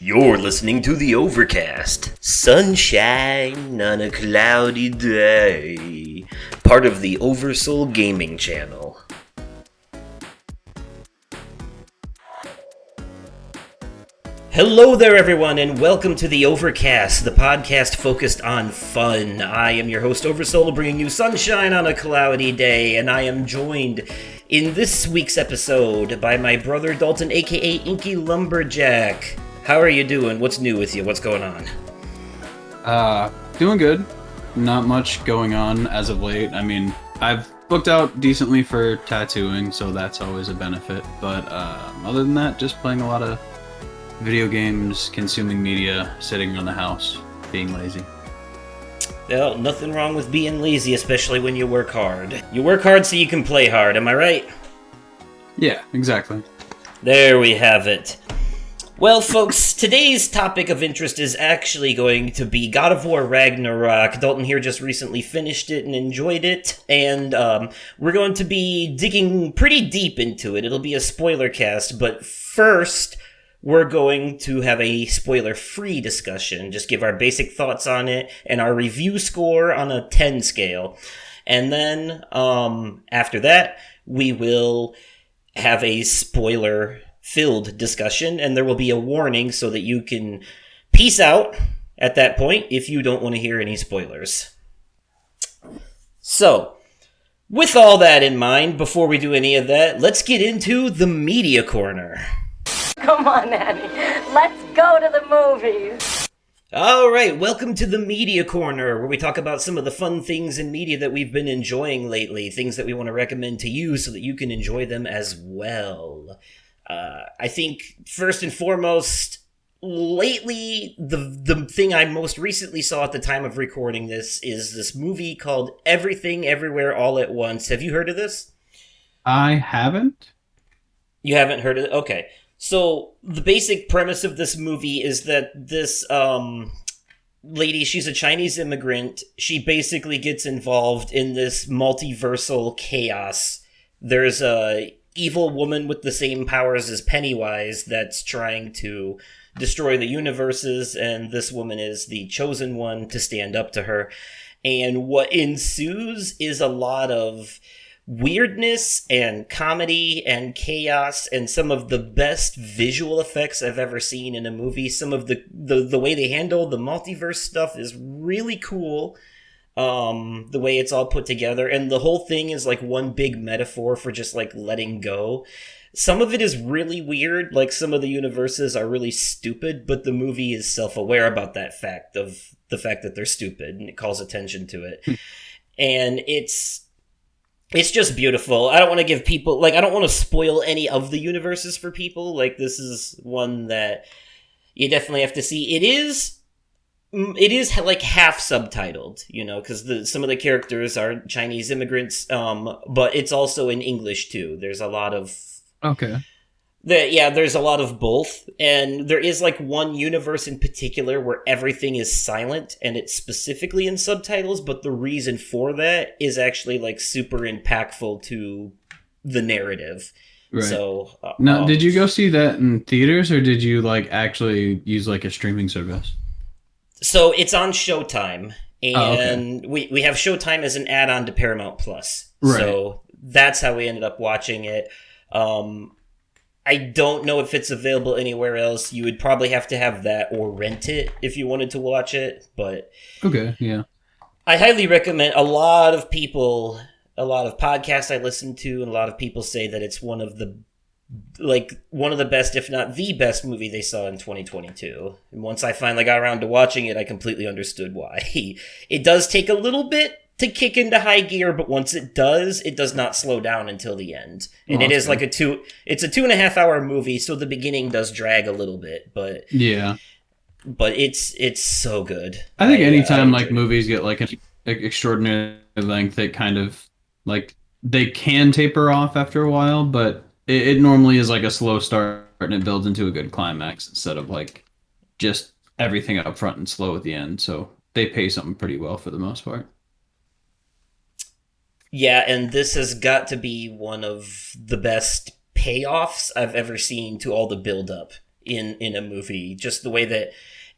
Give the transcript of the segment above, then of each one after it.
You're listening to the Overcast. Sunshine on a cloudy day. Part of the Oversoul Gaming channel. Hello there, everyone, and welcome to the Overcast, the podcast focused on fun. I am your host, Oversoul, bringing you sunshine on a cloudy day, and I am joined in this week's episode by my brother Dalton, aka Inky Lumberjack. How are you doing? What's new with you? What's going on? Doing good. Not much going on as of late. I mean, I've booked out decently for tattooing, so that's always a benefit. But other than that, just playing a lot of video games, consuming media, sitting around the house, being lazy. Well, nothing wrong with being lazy, especially when you work hard. You work hard so you can play hard, am I right? Yeah, exactly. There we have it. Well, folks, today's topic of interest is actually going to be God of War Ragnarok. Dalton here just recently finished it and enjoyed it, and we're going to be digging pretty deep into it. It'll be a spoiler cast, but first, we're going to have a spoiler-free discussion, just give our basic thoughts on it, and our review score on a 10 scale. And then, after that, we will have a spoiler-filled discussion, and there will be a warning so that you can peace out at that point if you don't want to hear any spoilers. So, with all that in mind, before we do any of that, let's get into the Media Corner. Come on, Annie. Let's go to the movies. All right, welcome to the Media Corner, where we talk about some of the fun things in media that we've been enjoying lately, things that we want to recommend to you so that you can enjoy them as well. I think, first and foremost, lately, the thing I most recently saw at the time of recording this is this movie called Everything Everywhere All at Once. Have you heard of this? I haven't. You haven't heard of it? Okay. So, the basic premise of this movie is that this lady, she's a Chinese immigrant. She basically gets involved in this multiversal chaos. There's a evil woman with the same powers as Pennywise that's trying to destroy the universes, and this woman is the chosen one to stand up to her. And what ensues is a lot of weirdness and comedy and chaos and some of the best visual effects I've ever seen in a movie. Some of the way they handle the multiverse stuff is really cool. The way it's all put together, and the whole thing is like one big metaphor for just like letting go. Some of it is really weird, like some of the universes are really stupid, but the movie is self-aware about that fact, of the fact that they're stupid, and it calls attention to it. And it's just beautiful. I don't want to give people, I don't want to spoil any of the universes for people. Like, this is one that you definitely have to see. It is like half subtitled, because some of the characters are Chinese immigrants, but it's also in English too. There's a lot of... Okay. There's a lot of both, and there is like one universe in particular where everything is silent, and it's specifically in subtitles, but the reason for that is actually like super impactful to the narrative. Right. So, now, did you go see that in theaters, or did you like actually use like a streaming service? So it's on Showtime, and okay. we have Showtime as an add-on to Paramount Plus. Right. So that's how we ended up watching it. I don't know if it's available anywhere else. You would probably have to have that or rent it if you wanted to watch it, but... Okay, yeah. I highly recommend. A lot of podcasts I listen to, and a lot of people say that it's one of the best, if not the best movie they saw in 2022. And once I finally got around to watching it, I completely understood why. It does take a little bit to kick into high gear, but once it does not slow down until the end. And it is like it's a 2.5 hour movie, so the beginning does drag a little bit, but yeah. But it's so good. I think anytime like movies get like an extraordinary length, it kind of like they can taper off after a while, but it normally is like a slow start and it builds into a good climax instead of like just everything up front and slow at the end. So they pay something pretty well for the most part. Yeah, and this has got to be one of the best payoffs I've ever seen to all the build-up. in a movie. Just the way that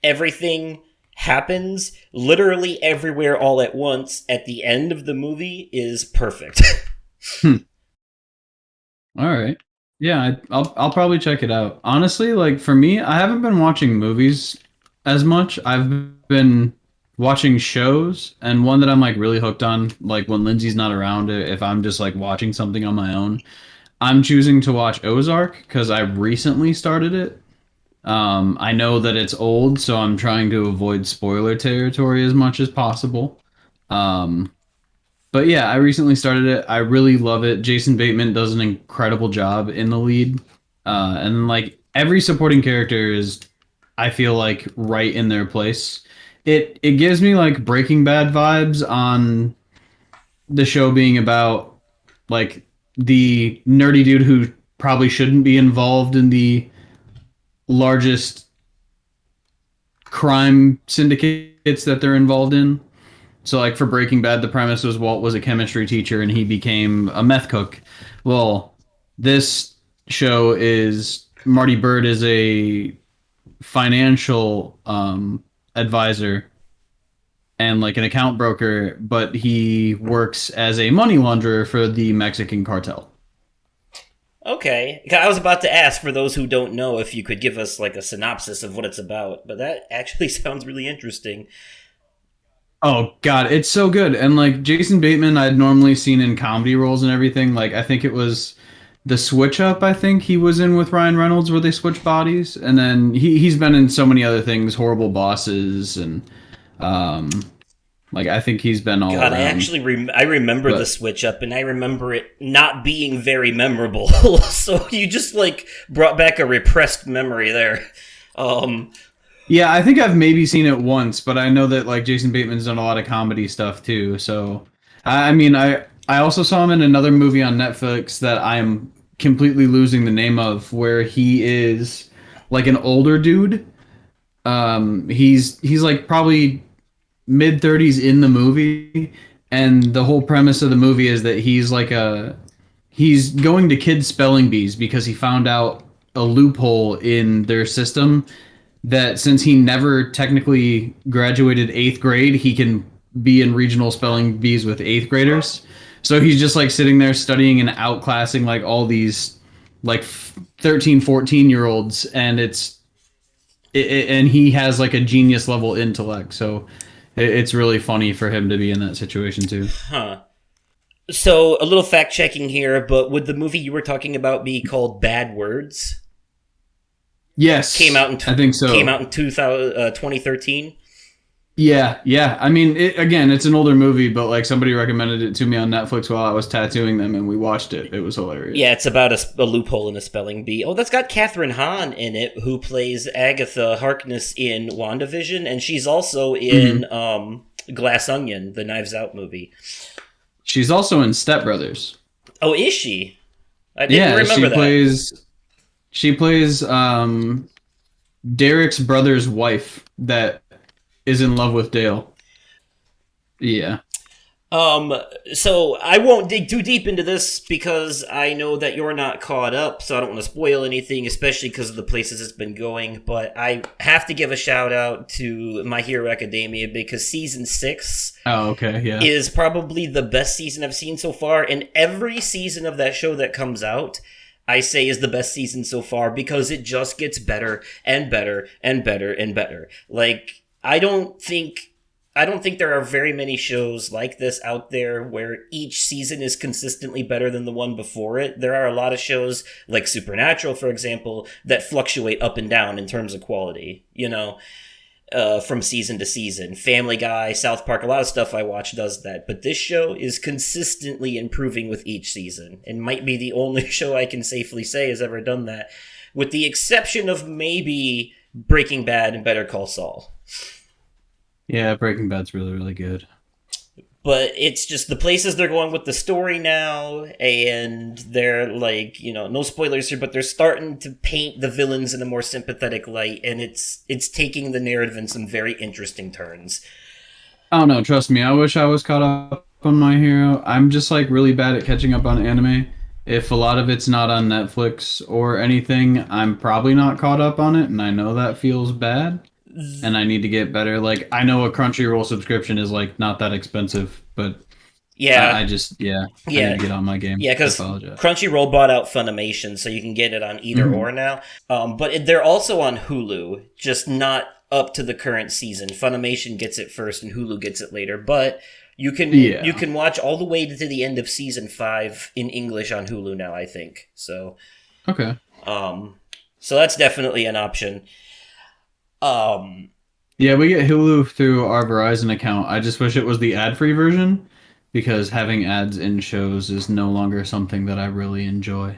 everything happens literally everywhere all at once at the end of the movie is perfect. All right. Yeah, I'll probably check it out. Honestly, like for me, I haven't been watching movies as much. I've been watching shows, and one that I'm like really hooked on, like when Lindsay's not around, if I'm just like watching something on my own, I'm choosing to watch Ozark because I recently started it. I know that it's old, so I'm trying to avoid spoiler territory as much as possible. Um, but yeah, I recently started it. I really love it. Jason Bateman does an incredible job in the lead. And like every supporting character is, I feel like, right in their place. It gives me like Breaking Bad vibes on the show being about like the nerdy dude who probably shouldn't be involved in the largest crime syndicates that they're involved in. So, like for Breaking Bad, the premise was Walt was a chemistry teacher and he became a meth cook. Well, this show is Marty Byrde is a financial advisor and like an account broker, but he works as a money launderer for the Mexican cartel. Okay. I was about to ask, for those who don't know, if you could give us like a synopsis of what it's about, but that actually sounds really interesting. Oh God, it's so good. And like Jason Bateman, I'd normally seen in comedy roles and everything. Like I think it was the Switch Up. I think he was in with Ryan Reynolds where they switch bodies, and then he's been in so many other things, Horrible Bosses, and um, like I think he's been all God, around. I actually I remember the Switch Up, and I remember it not being very memorable. So you just like brought back a repressed memory there. Yeah, I think I've maybe seen it once, but I know that like Jason Bateman's done a lot of comedy stuff too. So I mean, I also saw him in another movie on Netflix that I'm completely losing the name of, where he is like an older dude. He's like probably mid 30s in the movie, and the whole premise of the movie is that he's going to kids spelling bees because he found out a loophole in their system that since he never technically graduated 8th grade, he can be in regional spelling bees with 8th graders. So he's just like sitting there studying and outclassing like all these like 13, 14 year olds, and and he has like a genius level intellect. So it's really funny for him to be in that situation too. Huh. So a little fact checking here, but would the movie you were talking about be called Bad Words? Yes, I think so. Came out in 2013. Yeah. I mean, it's an older movie, but like somebody recommended it to me on Netflix while I was tattooing them, and we watched it. It was hilarious. Yeah, it's about a loophole in a spelling bee. Oh, that's got Catherine Hahn in it, who plays Agatha Harkness in WandaVision, and she's also in Glass Onion, the Knives Out movie. She's also in Step Brothers. Oh, is she? I didn't remember that. She plays Derek's brother's wife that is in love with Dale. Yeah. So I won't dig too deep into this because I know that you're not caught up, so I don't want to spoil anything, especially because of the places it's been going. But I have to give a shout out to My Hero Academia because season 6 is probably the best season I've seen so far, and every season of that show that comes out I say is the best season so far because it just gets better and better and better and better. Like, I don't think there are very many shows like this out there where each season is consistently better than the one before it. There are a lot of shows like Supernatural, for example, that fluctuate up and down in terms of quality, from season to season. Family Guy, South Park, a lot of stuff I watch does that. But this show is consistently improving with each season and might be the only show I can safely say has ever done that, with the exception of maybe Breaking Bad and Better Call Saul. Yeah, Breaking Bad's really, really good. But it's just the places they're going with the story now, and they're like, no spoilers here, but they're starting to paint the villains in a more sympathetic light, and it's taking the narrative in some very interesting turns. Oh no, trust me, I wish I was caught up on My Hero. I'm just like really bad at catching up on anime, if a lot of it's not on Netflix or anything, I'm probably not caught up on it, and I know that feels bad, and I need to get better. Like, I know a Crunchyroll subscription is like not that expensive, but Yeah, I just, yeah, I need yeah, to get on my game. yeah. I Because apologize. Crunchyroll bought out Funimation, so you can get it on either Hmm. or now. They're also on Hulu, just not up to the current season. Funimation gets it first, and Hulu gets it later. But you Yeah. can watch all the way to the end of season 5 in English on Hulu now. I think so. Okay. Um, so that's definitely an option. Um, Yeah, we get Hulu through our Verizon account. I just wish it was the ad-free version because having ads in shows is no longer something that I really enjoy.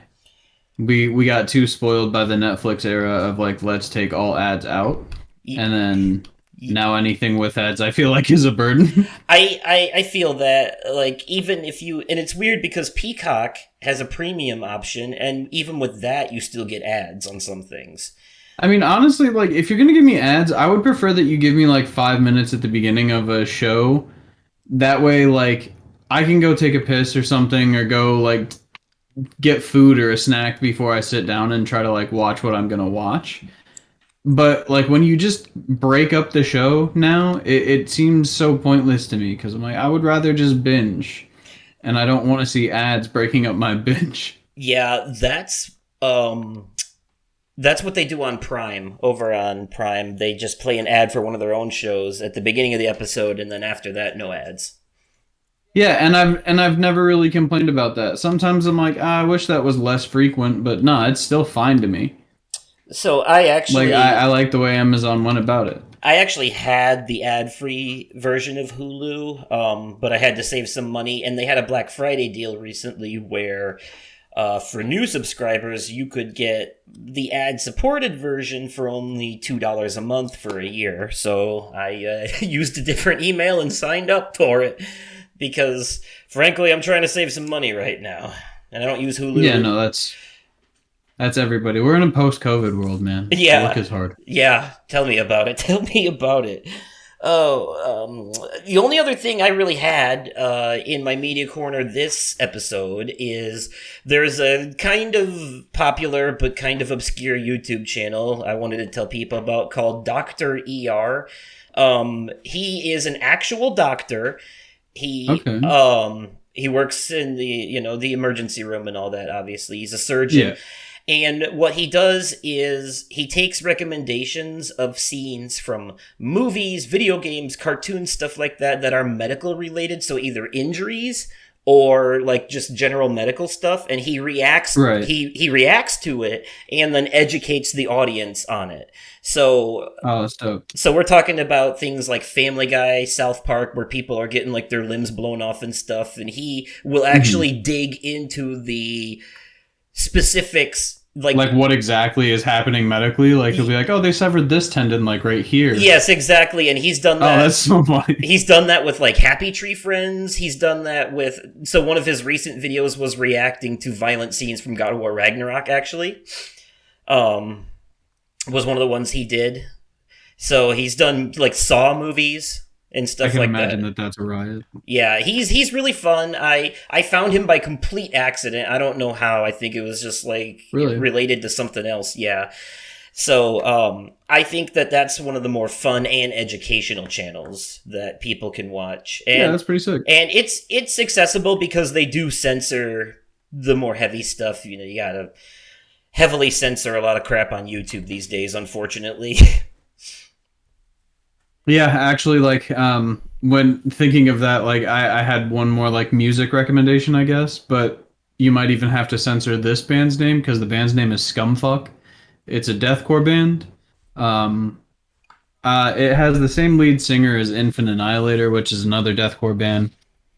We got too spoiled by the Netflix era of like let's take all ads out, y- and then y- now anything with ads I feel like is a burden. I feel that like even if you and it's weird because Peacock has a premium option and even with that you still get ads on some things. I mean, honestly, like if you're gonna give me ads, I would prefer that you give me like 5 minutes at the beginning of a show. That way, like I can go take a piss or something, or go like get food or a snack before I sit down and try to like watch what I'm gonna watch. But like when you just break up the show now, it seems so pointless to me because I'm like, I would rather just binge, and I don't want to see ads breaking up my binge. Yeah, that's what they do on Prime. Over on Prime, they just play an ad for one of their own shows at the beginning of the episode and then after that no ads. Yeah, and I've never really complained about that. Sometimes I'm like, I wish that was less frequent, but no, it's still fine to me. So Like I like the way Amazon went about it. I actually had the ad-free version of Hulu, but I had to save some money, and they had a Black Friday deal recently where, for new subscribers, you could get the ad-supported version for only $2 a month for a year. So I used a different email and signed up for it because, frankly, I'm trying to save some money right now, and I don't use Yeah, Hulu. no, that's everybody. We're in a post-COVID world, man. Work Yeah, is hard. yeah. Tell me about it. Tell me about it. The only other thing I really had in my media corner this episode is there's a kind of popular but kind of obscure YouTube channel I wanted to tell people about called Doctor ER. He is an actual doctor. Okay. He works in the emergency room and all that. Obviously, he's a surgeon. Yeah. And what he does is he takes recommendations of scenes from movies, video games, cartoons, stuff like that that are medical related, so either injuries or like just general medical stuff, and he reacts Right. he reacts to it and then educates the audience on it. So Oh, that's dope. so we're talking about things like Family Guy, South Park, where people are getting like their limbs blown off and stuff, and he will Mhm. actually dig into the specifics Like what exactly is happening medically? Like he'll be like, "Oh, they severed this tendon like right here." yes, exactly, and he's done Oh, that. that's so funny. He's done that with like Happy Tree Friends. He's done that with so one of his recent videos was reacting to violent scenes from God of War Ragnarok. Actually, um, was one of the ones he did. So he's done like Saw movies and I stuff can like imagine that. that's a riot. Yeah, he's really fun. I found him by complete accident. I don't know how. I think it was just like Really? related to something else. Yeah. So I think that that's one of the more fun and educational channels that people can watch, Yeah, that's pretty sick. and it's accessible because they do censor the more heavy stuff. You know, you gotta heavily censor a lot of crap on YouTube these days, unfortunately. Yeah, actually, like when thinking of that, like I had one more like music recommendation, I guess, but you might even have to censor this band's name because the band's name is Scumfuck. It's a deathcore band. Um, it has the same lead singer as Infant Annihilator, which is another deathcore band.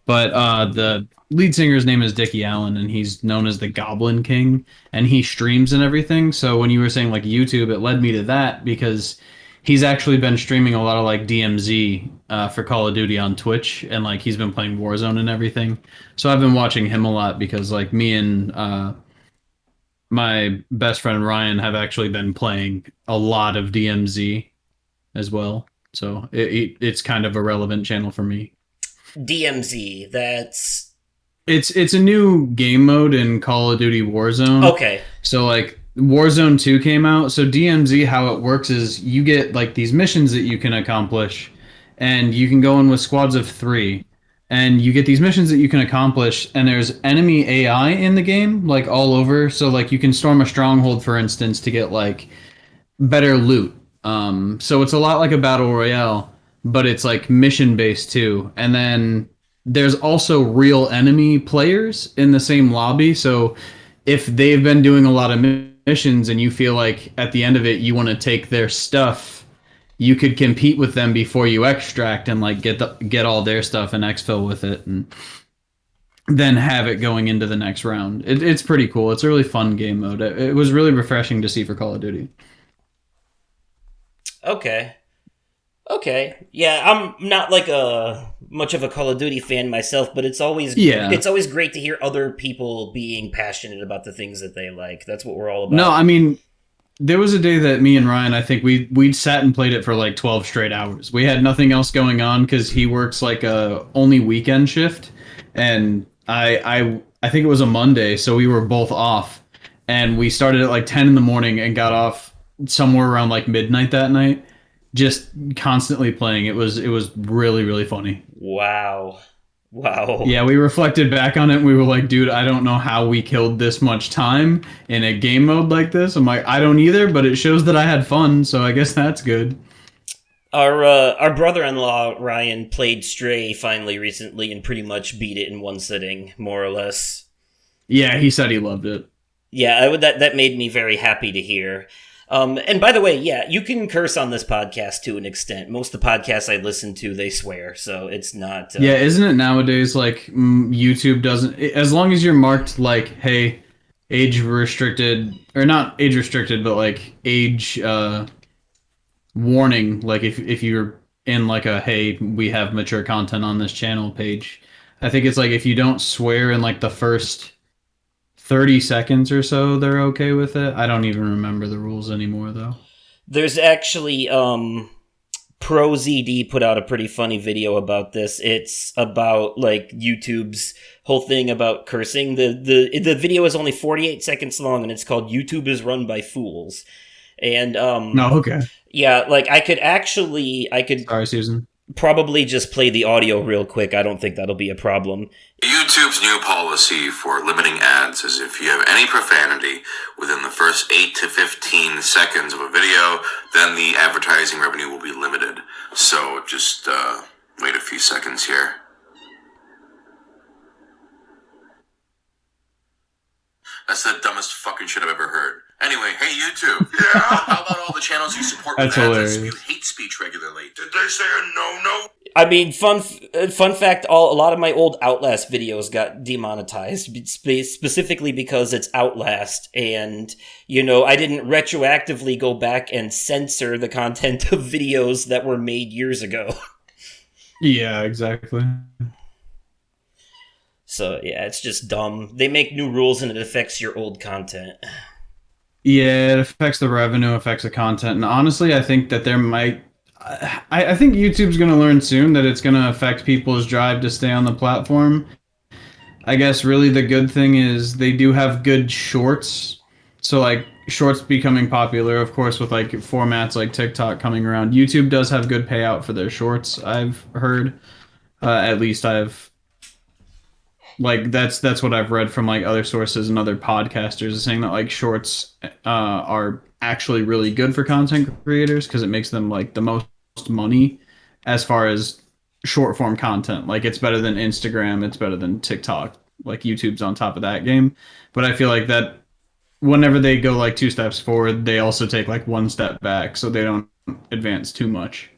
But the lead singer's name is Dickie Allen, and he's known as the Goblin King, and he streams and everything. So when you were saying like YouTube, it led me to that because he's actually been streaming a lot of like DMZ for Call of Duty on Twitch, and like he's been playing Warzone and everything. So I've been watching him a lot because like me and my best friend Ryan have actually been playing a lot of DMZ as well. So it's kind of a relevant channel for me. DMZ. That's It's a new game mode in Call of Duty Warzone. Okay. So like Warzone 2 came out. So DMZ, how it works is you get like these missions that you can accomplish, and you can go in with squads of 3, and you get these missions that you can accomplish, and there's enemy AI in the game like all over. So like you can storm a stronghold, for instance, to get like better loot. So it's a lot like a battle royale, but it's like mission based too. And then there's also real enemy players in the same lobby. So if they've been doing a lot of missions and you feel like at the end of it you want to take their stuff, you could compete with them before you extract and like get all their stuff and exfil with it, and then have it going into the next round. It's pretty cool. It's a really fun game mode. It was really refreshing to see for Call of Duty. Okay. Okay. Yeah, I'm not like a much of a Call of Duty fan myself, but it's always great to hear other people being passionate about the things that they like. That's what we're all about. No, I mean, there was a day that me and Ryan, I think we'd sat and played it for like 12 straight hours. We had nothing else going on because he works like a only weekend shift, and I think it was a Monday, so we were both off, and we started at like 10 in the morning and got off somewhere around like midnight that night, just constantly playing. It was really, really funny. Wow. Yeah, we reflected back on it and we were like, dude, I don't know how we killed this much time in a game mode like this. I'm like, I don't either, but it shows that I had fun, so I guess that's good. Our brother-in-law Ryan played Stray finally recently and pretty much beat it in one sitting, more or less. Yeah, he said he loved it. Yeah, that made me very happy to hear. And by the way, yeah, you can curse on this podcast to an extent. Most of the podcasts I listen to, they swear, so it's not... Yeah, isn't it nowadays, like, YouTube doesn't... As long as you're marked, like, hey, age restricted... Or not age restricted, but, like, age warning. Like, if you're in, like, a, hey, we have mature content on this channel page. I think it's, like, if you don't swear in, like, the first 30 seconds or so, they're okay with it. I don't even remember the rules anymore, though. There's actually, ProZD put out a pretty funny video about this. It's about, like, YouTube's whole thing about cursing. The video is only 48 seconds long, and it's called YouTube is Run by Fools. And, No, okay. Yeah, like, I could Sorry, Susan. probably just play the audio real quick. I don't think that'll be a problem. YouTube's new policy for limiting ads is if you have any profanity within the first 8 to 15 seconds of a video, then the advertising revenue will be limited. So just wait a few seconds here. That's the dumbest fucking shit I've ever heard. Anyway, hey YouTube. Yeah? How about all the channels you support with That's ads hilarious. that spew hate speech regularly? Did they say a no-no? I mean, fun fact, a lot of my old Outlast videos got demonetized, specifically because it's Outlast, and, you know, I didn't retroactively go back and censor the content of videos that were made years ago. Yeah, exactly. So, yeah, it's just dumb. They make new rules and it affects your old content. Yeah, it affects the revenue, affects the content, and honestly, I think that there might... I think YouTube's going to learn soon that it's going to affect people's drive to stay on the platform. I guess really the good thing is they do have good shorts. So, like, shorts becoming popular, of course, with, like, formats like TikTok coming around. YouTube does have good payout for their shorts, I've heard. At least I've... Like, that's what I've read from, like, other sources and other podcasters saying that, like, shorts are actually really good for content creators because it makes them, like, the most money as far as short form content. Like, it's better than Instagram, it's better than TikTok. Like, YouTube's on top of that game. But I feel like that whenever they go, like, 2 steps forward, they also take, like, 1 step back so they don't advance too much.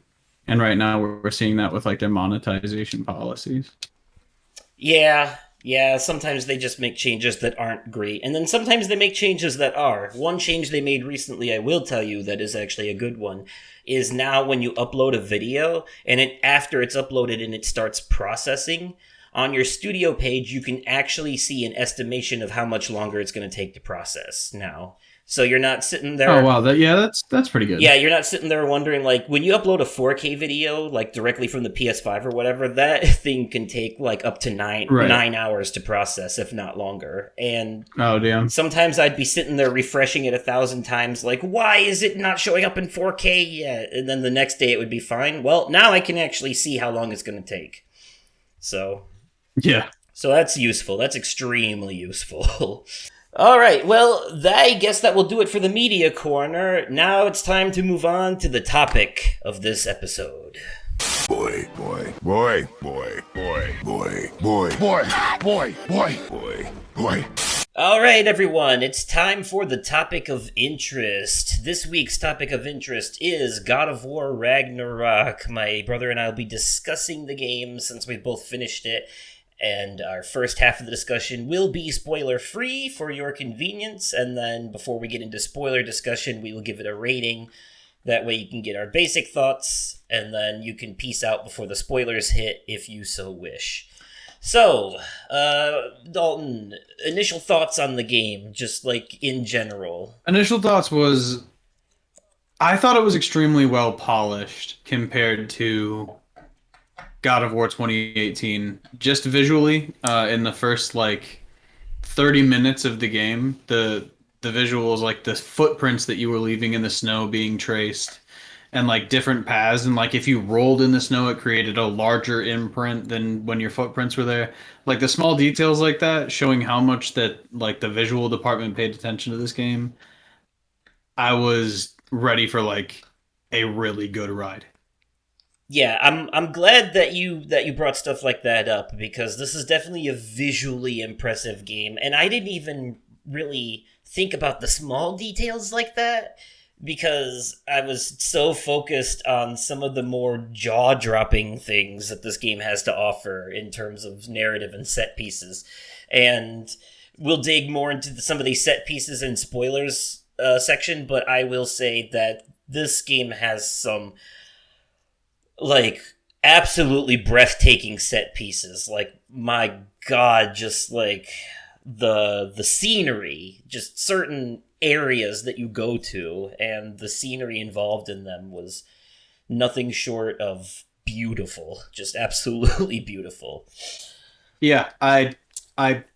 And right now we're seeing that with, like, their monetization policies. Yeah, sometimes they just make changes that aren't great, and then sometimes they make changes that are. One change they made recently, I will tell you, that is actually a good one, is now when you upload a video, and after it's uploaded and it starts processing, on your studio page, you can actually see an estimation of how much longer it's going to take to process now. So you're not sitting there. Oh wow, that's pretty good. Yeah, you're not sitting there wondering, like, when you upload a 4K video, like, directly from the PS5 or whatever, that thing can take, like, up to Right. 9 hours to process, if not longer. And Oh damn. sometimes I'd be sitting there refreshing it 1,000 times, like, why is it not showing up in 4K yet? And then the next day it would be fine. Well, now I can actually see how long it's going to take. So Yeah. that's useful. That's extremely useful. All right, well, I guess that will do it for the media corner. Now it's time to move on to the topic of this episode. Boy, boy, boy, boy, boy, boy, boy, boy, boy, boy, boy, boy. All right, everyone, it's time for the topic of interest. This week's topic of interest is God of War Ragnarok. My brother and I will be discussing the game since we both finished it. And our first half of the discussion will be spoiler-free for your convenience, and then before we get into spoiler discussion, we will give it a rating. That way you can get our basic thoughts, and then you can peace out before the spoilers hit if you so wish. So, Dalton, initial thoughts on the game, just like in general. Initial thoughts was, I thought it was extremely well polished compared to God of War 2018. Just visually, in the first like 30 minutes of the game, the visuals, like the footprints that you were leaving in the snow being traced, and like different paths, and like if you rolled in the snow, it created a larger imprint than when your footprints were there. Like the small details like that, showing how much that like the visual department paid attention to this game. I was ready for like a really good ride. Yeah, I'm glad that you brought stuff like that up, because this is definitely a visually impressive game, and I didn't even really think about the small details like that because I was so focused on some of the more jaw-dropping things that this game has to offer in terms of narrative and set pieces. And we'll dig more into some of these set pieces and spoilers section, but I will say that this game has some like absolutely breathtaking set pieces. Like, my god, just like the scenery, just certain areas that you go to and the scenery involved in them was nothing short of beautiful, just absolutely beautiful. Yeah, I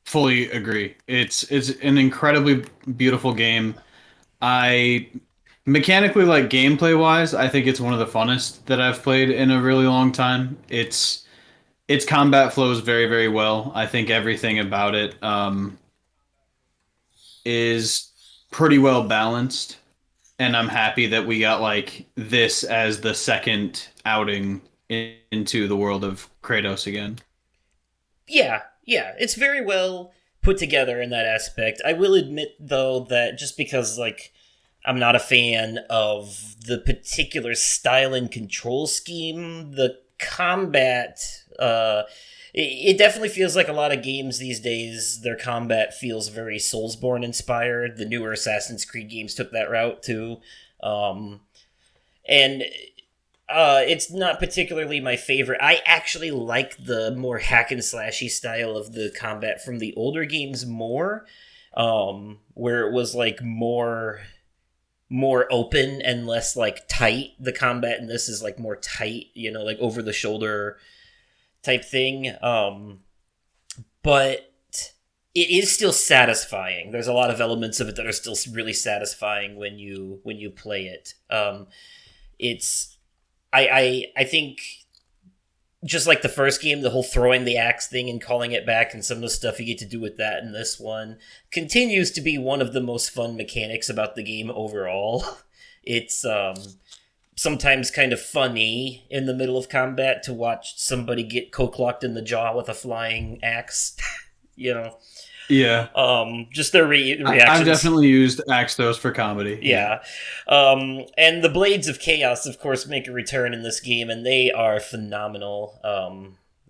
fully agree. It's an incredibly beautiful game. I mechanically, like gameplay wise, I think it's one of the funnest that I've played in a really long time. Its combat flows very, very well. I think everything about it is pretty well balanced, and I'm happy that we got like this as the second outing into the world of Kratos again. Yeah, it's very well put together in that aspect. I will admit, though, that just because, like, I'm not a fan of the particular style and control scheme, the combat, it definitely feels like a lot of games these days, their combat feels very Soulsborne inspired. The newer Assassin's Creed games took that route, too. And it's not particularly my favorite. I actually like the more hack and slashy style of the combat from the older games more, where it was like more open and less like tight. The combat in this is like more tight, like over the shoulder type thing. But it is still satisfying. There's a lot of elements of it that are still really satisfying when you play it. It's I think, just like the first game, the whole throwing the axe thing and calling it back and some of the stuff you get to do with that in this one continues to be one of the most fun mechanics about the game overall. It's sometimes kind of funny in the middle of combat to watch somebody get coke-locked in the jaw with a flying axe, Yeah. Just their reactions. I've definitely used axe throws for comedy. Yeah. And the Blades of Chaos, of course, make a return in this game, and they are phenomenal.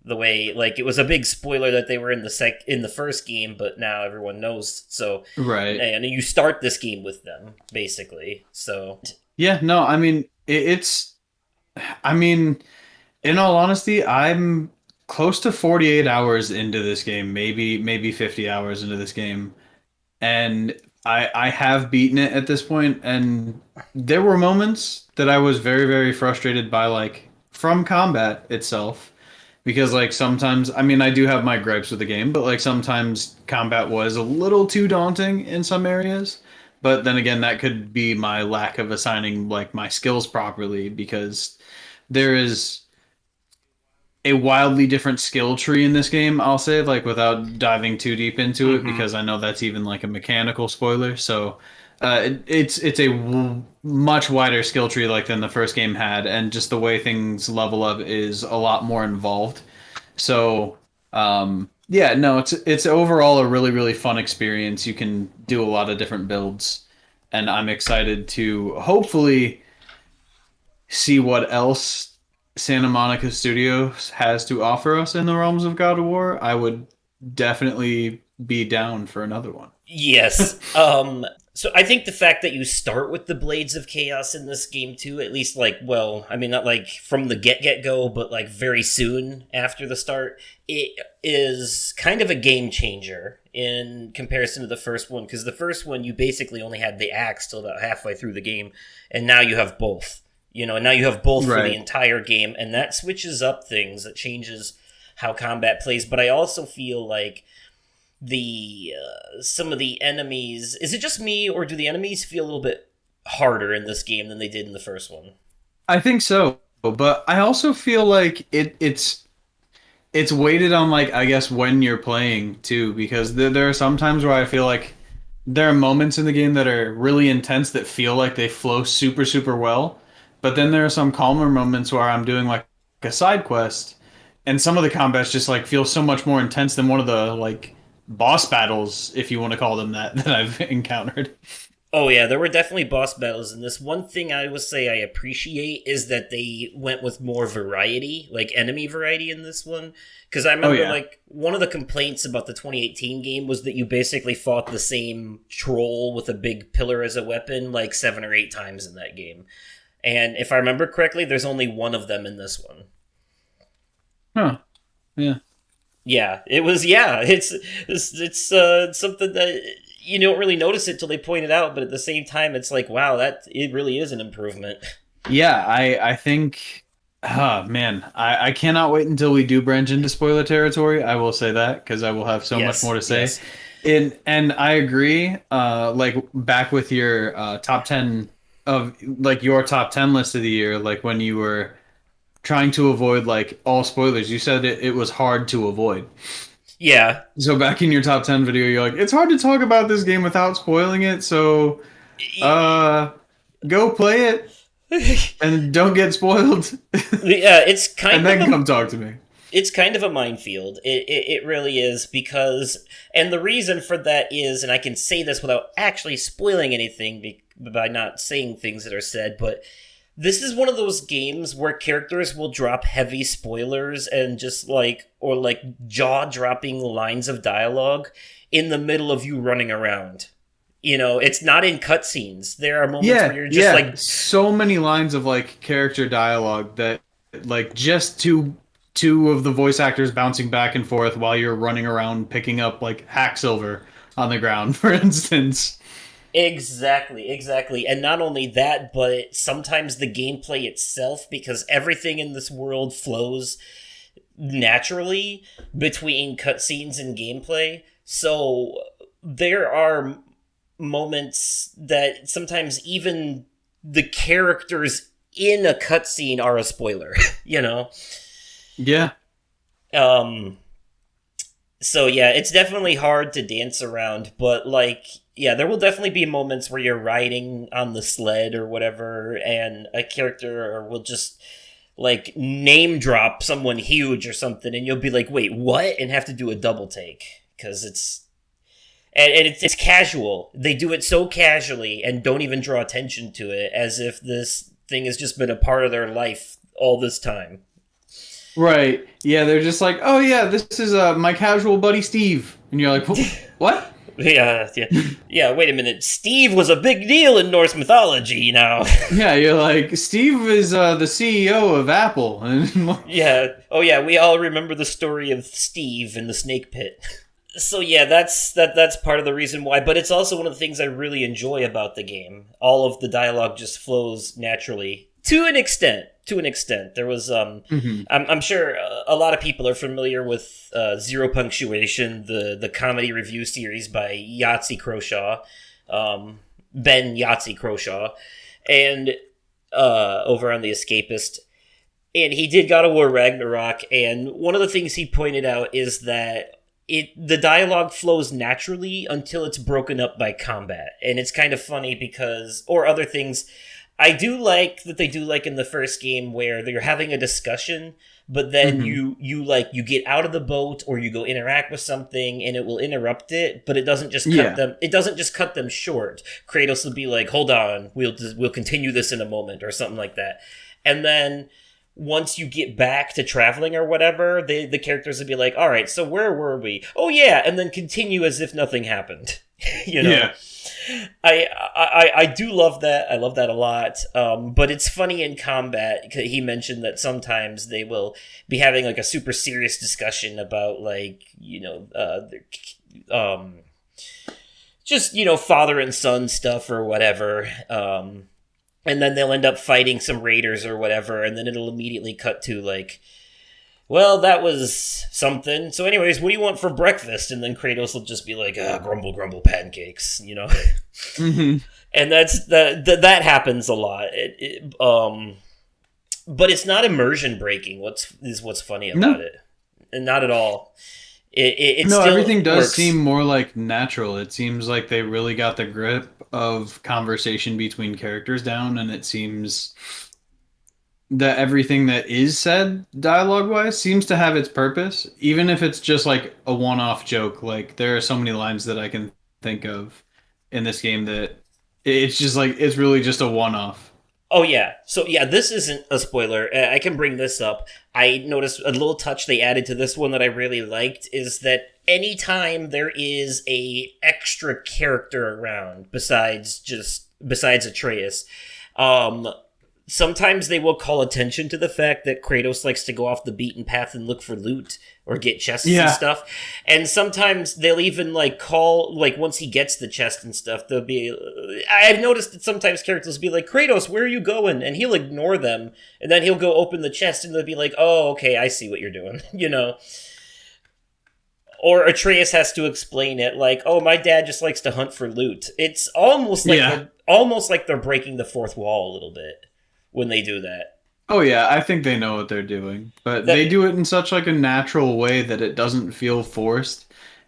The way, like, it was a big spoiler that they were in the first game, but now everyone knows. So, Right. And you start this game with them, basically. So, Yeah, no, I mean, in all honesty, I'm close to 48 hours into this game, maybe 50 hours into this game. And I have beaten it at this point, and there were moments that I was very, very frustrated by, like, from combat itself. Because, like, sometimes, I mean, I do have my gripes with the game, but, like, sometimes combat was a little too daunting in some areas. But then again, that could be my lack of assigning, like, my skills properly, because there is a wildly different skill tree in this game, I'll say, like, without diving too deep into it, because I know that's even like a mechanical spoiler. So it's a much wider skill tree like than the first game had, and just the way things level up is a lot more involved. So yeah, no, it's overall a really, really fun experience. You can do a lot of different builds, and I'm excited to hopefully see what else Santa Monica Studios has to offer us in the realms of God of War. I would definitely be down for another one. Yes. So I think the fact that you start with the Blades of Chaos in this game too, at least like, well, I mean, not like from the get-go, but like very soon after the start, it is kind of a game changer in comparison to the first one, because the first one you basically only had the axe till about halfway through the game, and now you have both. You know, and now you have both for the entire game, and that switches up things. It changes how combat plays. But I also feel like the some of the enemies... Is it just me, or do the enemies feel a little bit harder in this game than they did in the first one? I think so, but I also feel like it's weighted on, like, I guess when you're playing too, because there are some times where I feel like there are moments in the game that are really intense that feel like they flow super, super well. But then there are some calmer moments where I'm doing like a side quest, and some of the combats just like feel so much more intense than one of the like boss battles, if you want to call them that, that I've encountered. Oh yeah, there were definitely boss battles in this. One thing I would say I appreciate is that they went with more variety, like enemy variety in this one. Because I remember like one of the complaints about the 2018 game was that you basically fought the same troll with a big pillar as a weapon like 7 or 8 times in that game. And if I remember correctly, there's only one of them in this one. Huh. Yeah. Yeah, it was. Yeah, it's something that you don't really notice it till they point it out, but at the same time, it's like, wow, that it really is an improvement. Yeah, I think. Oh man, I cannot wait until we do branch into spoiler territory. I will say that because I will have so much more to say. Yes. And I agree. Like back with your top 10 of like your top 10 list of the year, like when you were trying to avoid like all spoilers, you said it was hard to avoid. Yeah. So back in your top 10 video, you're like, it's hard to talk about this game without spoiling it, so go play it and don't get spoiled. Yeah, it's kind and of then come talk to me. It's kind of a minefield. It really is, because, and the reason for that is, and I can say this without actually spoiling anything by not saying things that are said, but this is one of those games where characters will drop heavy spoilers and just like, or like jaw-dropping lines of dialogue in the middle of you running around. You know, it's not in cutscenes. There are moments where you're just like... so many lines of like character dialogue that like just two of the voice actors bouncing back and forth while you're running around picking up like hack silver on the ground, for instance. Exactly. And not only that, but sometimes the gameplay itself, because everything in this world flows naturally between cutscenes and gameplay. So there are moments that sometimes even the characters in a cutscene are a spoiler, you know? Yeah. So yeah, it's definitely hard to dance around, but like, yeah, there will definitely be moments where you're riding on the sled or whatever, and a character will just like name drop someone huge or something, and you'll be like, wait, what? And have to do a double take, because it's casual. They do it so casually and don't even draw attention to it, as if this thing has just been a part of their life all this time. Right. Yeah, they're just like, oh yeah, this is my casual buddy Steve. And you're like, what? Yeah. Wait a minute. Steve was a big deal in Norse mythology now. Yeah, you're like, Steve is the CEO of Apple. Yeah. Oh yeah, we all remember the story of Steve in the snake pit. So yeah, that's part of the reason why, but it's also one of the things I really enjoy about the game. All of the dialogue just flows naturally to an extent. To an extent, there was Hmm. I'm sure a lot of people are familiar with Zero Punctuation, the comedy review series by Yahtzee Croshaw, Ben Yahtzee Croshaw, and over on the Escapist. And he did God of War Ragnarok, and one of the things he pointed out is that the dialogue flows naturally until it's broken up by combat. And it's kind of funny because or other things. I do like that they do like in the first game where they're having a discussion, but then Hmm. you get out of the boat or you go interact with something and it will interrupt it, but it doesn't just cut Yeah. them. It doesn't just cut them short. Kratos will be like, "Hold on, we'll continue this in a moment" or something like that, and then once you get back to traveling or whatever, the characters would be like, "All right, so where were we? Oh yeah," and then continue as if nothing happened. you know, Yeah. I do love that. I love that a lot. But it's funny in combat. He mentioned that sometimes they will be having like a super serious discussion about like just father and son stuff or whatever. And then they'll end up fighting some raiders or whatever, and then it'll immediately cut to like, well, that was something. So, anyways, what do you want for breakfast? And then Kratos will just be like, grumble, grumble, pancakes. Hmm. And that happens a lot. But it's not immersion breaking. What's funny about No. it, and not at all. It No, still everything does works. seem more like natural. It seems like they really got the grip of conversation between characters down, and it seems that everything that is said dialogue wise seems to have its purpose, even if it's just like a one off joke. Like there are so many lines that I can think of in this game that it's just like it's really just a one off. Oh yeah. So yeah, this isn't a spoiler. I can bring this up. I noticed a little touch they added to this one that I really liked is that anytime there is a extra character around besides Atreus, um sometimes they will call attention to the fact that Kratos likes to go off the beaten path and look for loot or get chests and Yeah. stuff. And sometimes they'll even like call like once he gets the chest and stuff, they'll be I've noticed that sometimes characters will be like, "Kratos, where are you going?" And he'll ignore them, and then he'll go open the chest and they'll be like, "Oh, okay, I see what you're doing." Or Atreus has to explain it like, "Oh, my dad just likes to hunt for loot." It's almost like Yeah. they're breaking the fourth wall a little bit when they do that. Oh yeah, I think they know what they're doing, but That they do it in such like a natural way that it doesn't feel forced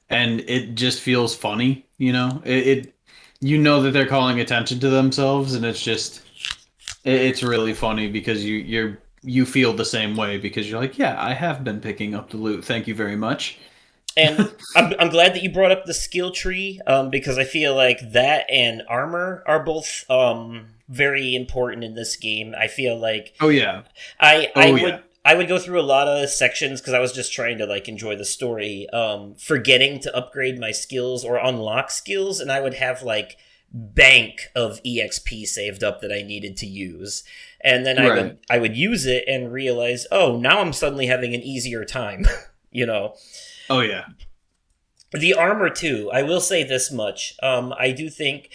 and it just feels funny, you know? It you know that they're calling attention to themselves and it's just it's really funny because you feel the same way because you're like, yeah, I have been picking up the loot. Thank you very much. And I'm glad that you brought up the skill tree because I feel like that and armor are both very important in this game. I feel like Oh yeah. I Oh would yeah. I would go through a lot of sections because I was just trying to like enjoy the story, forgetting to upgrade my skills or unlock skills, and I would have like bank of exp saved up that I needed to use, and then Right. I would use it and realize, oh, now I'm suddenly having an easier time, you know. Oh yeah. The armor too. I will say this much. I do think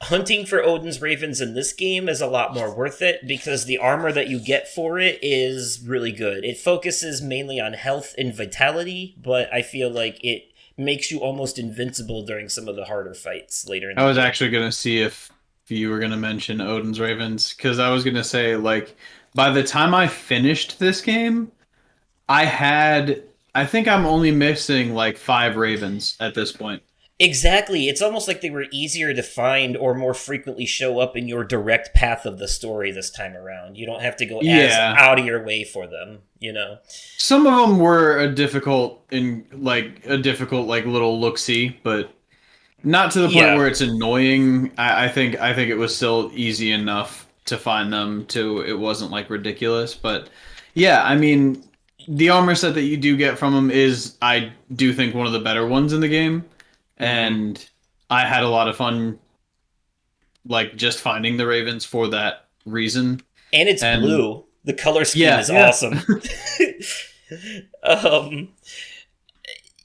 hunting for Odin's Ravens in this game is a lot more worth it because the armor that you get for it is really good. It focuses mainly on health and vitality, but I feel like it makes you almost invincible during some of the harder fights later in I the was game. actually gonna see if you were gonna mention Odin's Ravens because I was gonna say like by the time I finished this game, I think I'm only missing like five ravens at this point. Exactly. It's almost like they were easier to find or more frequently show up in your direct path of the story this time around. You don't have to go as Yeah. out of your way for them. Some of them were a difficult like little look see, but not to the point Yeah. where it's annoying. I think it was still easy enough to find them to it wasn't like ridiculous, but yeah, I mean the armor set that you do get from them is I do think one of the better ones in the game, hmm and I had a lot of fun like just finding the ravens for that reason. And it's And blue. The color scheme yeah, is yeah. awesome. um,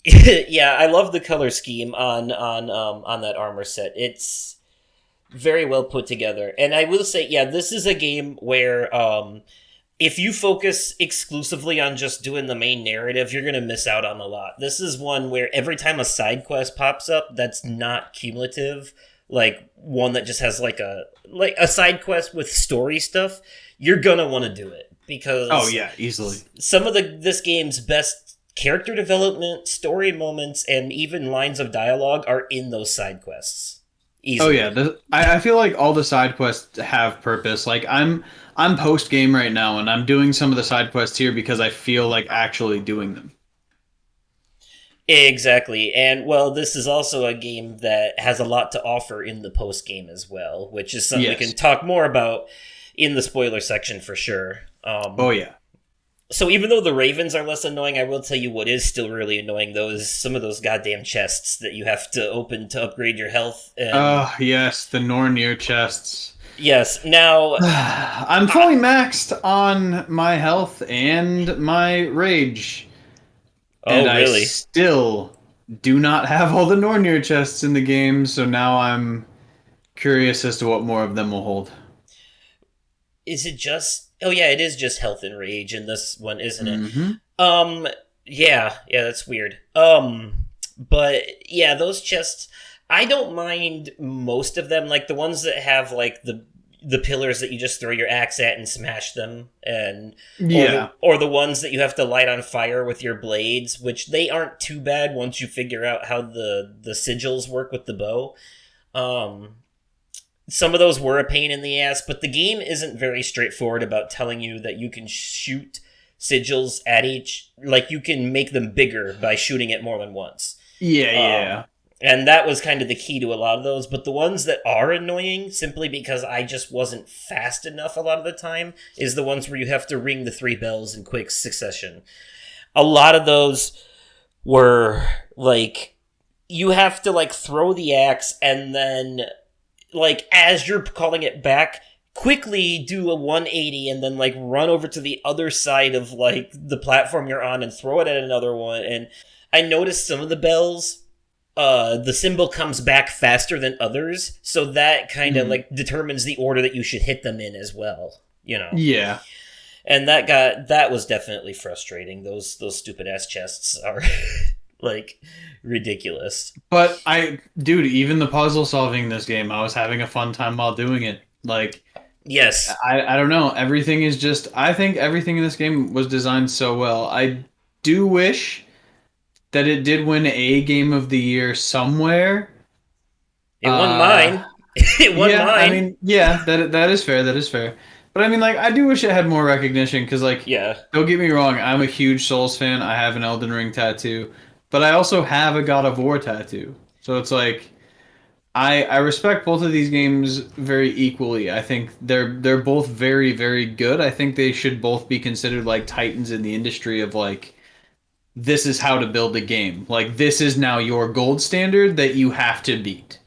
Yeah, I love the color scheme on that armor set. It's very well put together. And I will say, yeah, this is a game where if you focus exclusively on just doing the main narrative, you're going to miss out on a lot. This is one where every time a side quest pops up that's not cumulative, like one that just has like a side quest with story stuff, you're going to want to do it because Oh yeah, easily. some of this game's best character development, story moments, and even lines of dialogue are in those side quests. Easily. Oh yeah, I feel like all the side quests have purpose. Like I'm post game right now, and I'm doing some of the side quests here because I feel like actually doing them. Exactly. And, well, this is also a game that has a lot to offer in the post-game as well, which is something we Yes. can talk more about in the spoiler section for sure. Oh yeah. So even though the ravens are less annoying, I will tell you what is still really annoying, though, is some of those goddamn chests that you have to open to upgrade your health. And, Oh yes, the Nornir chests. yes, now... I'm fully maxed on my health and my rage. And oh, really? I still do not have all the Nornir chests in the game, so now I'm curious as to what more of them will hold. Is it just... Oh, yeah, it is just health and rage in this one, isn't it? Mm-hmm. Yeah, that's weird. But yeah, those chests, I don't mind most of them, like the ones that have like the pillars that you just throw your axe at and smash them, and Yeah. or the ones that you have to light on fire with your blades, which they aren't too bad once you figure out how the sigils work with the bow. Some of those were a pain in the ass, but the game isn't very straightforward about telling you that you can shoot sigils at each, like you can make them bigger by shooting it more than once. Yeah. And that was kind of the key to a lot of those, but the ones that are annoying, simply because I just wasn't fast enough a lot of the time, is the ones where you have to ring the 3 bells in quick succession. A lot of those were, like, you have to, like, throw the axe and then, like, as you're calling it back, quickly do a 180 and then, like, run over to the other side of, like, the platform you're on and throw it at another one. And I noticed some of the bells, the symbol comes back faster than others, so that kind of like determines the order that you should hit them in as well, you know. Yeah. And that was definitely frustrating. Those stupid ass chests are like ridiculous. But dude, even the puzzle solving in this game, I was having a fun time while doing it. Like, Yes. I don't know. Everything is just, I think everything in this game was designed so well. I do wish that it did win a Game of the Year somewhere. It won mine. It won yeah, mine. I mean, yeah, that is fair. That is fair. But I mean, like, I do wish it had more recognition because, like, yeah. don't get me wrong, I'm a huge Souls fan. I have an Elden Ring tattoo, but I also have a God of War tattoo. So it's like, I respect both of these games very equally. I think they're both very, very good. I think they should both be considered like titans in the industry of like, this is how to build a game. Like, this is now your gold standard that you have to beat.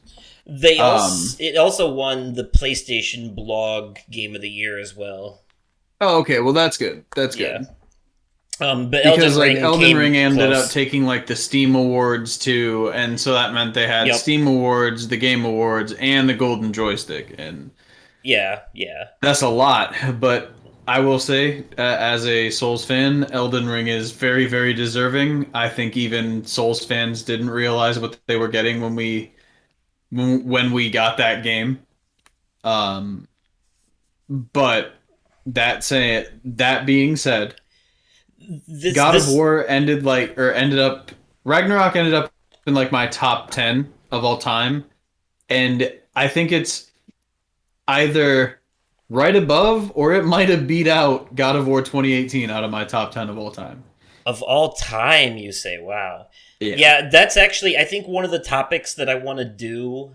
It also won the PlayStation Blog Game of the Year as well. Oh, okay. Well, that's good. That's Yeah. good. But Because Elden Ring Elden Ring ended close. up taking like the Steam Awards too, and so that meant they had Yep. Steam Awards, the Game Awards, and the Golden Joystick, and Yeah. that's a lot. But I will say, as a Souls fan, Elden Ring is very, very deserving. I think even Souls fans didn't realize what they were getting when we got that game. But that being said, God of War ended up Ragnarok ended up in like my top 10 of all time, and I think it's either right above or it might have beat out God of War 2018 out of my top 10 of all time. Of all time, you say? Wow. Yeah. Yeah, that's actually, I think, one of the topics that I want to do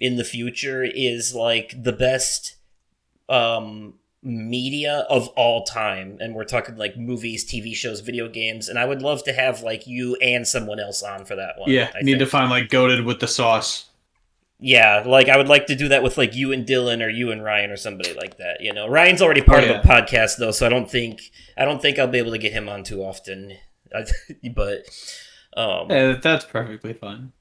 in the future is like the best media of all time, and we're talking like movies, TV shows, video games, and I would love to have like you and someone else on for that one. Yeah, I need think. to find like goated with the sauce. Yeah, like I would like to do that with like you and Dylan or you and Ryan or somebody like that. You know, Ryan's already part of a podcast though, so I don't think I'll be able to get him on too often. But Yeah, that's perfectly fine.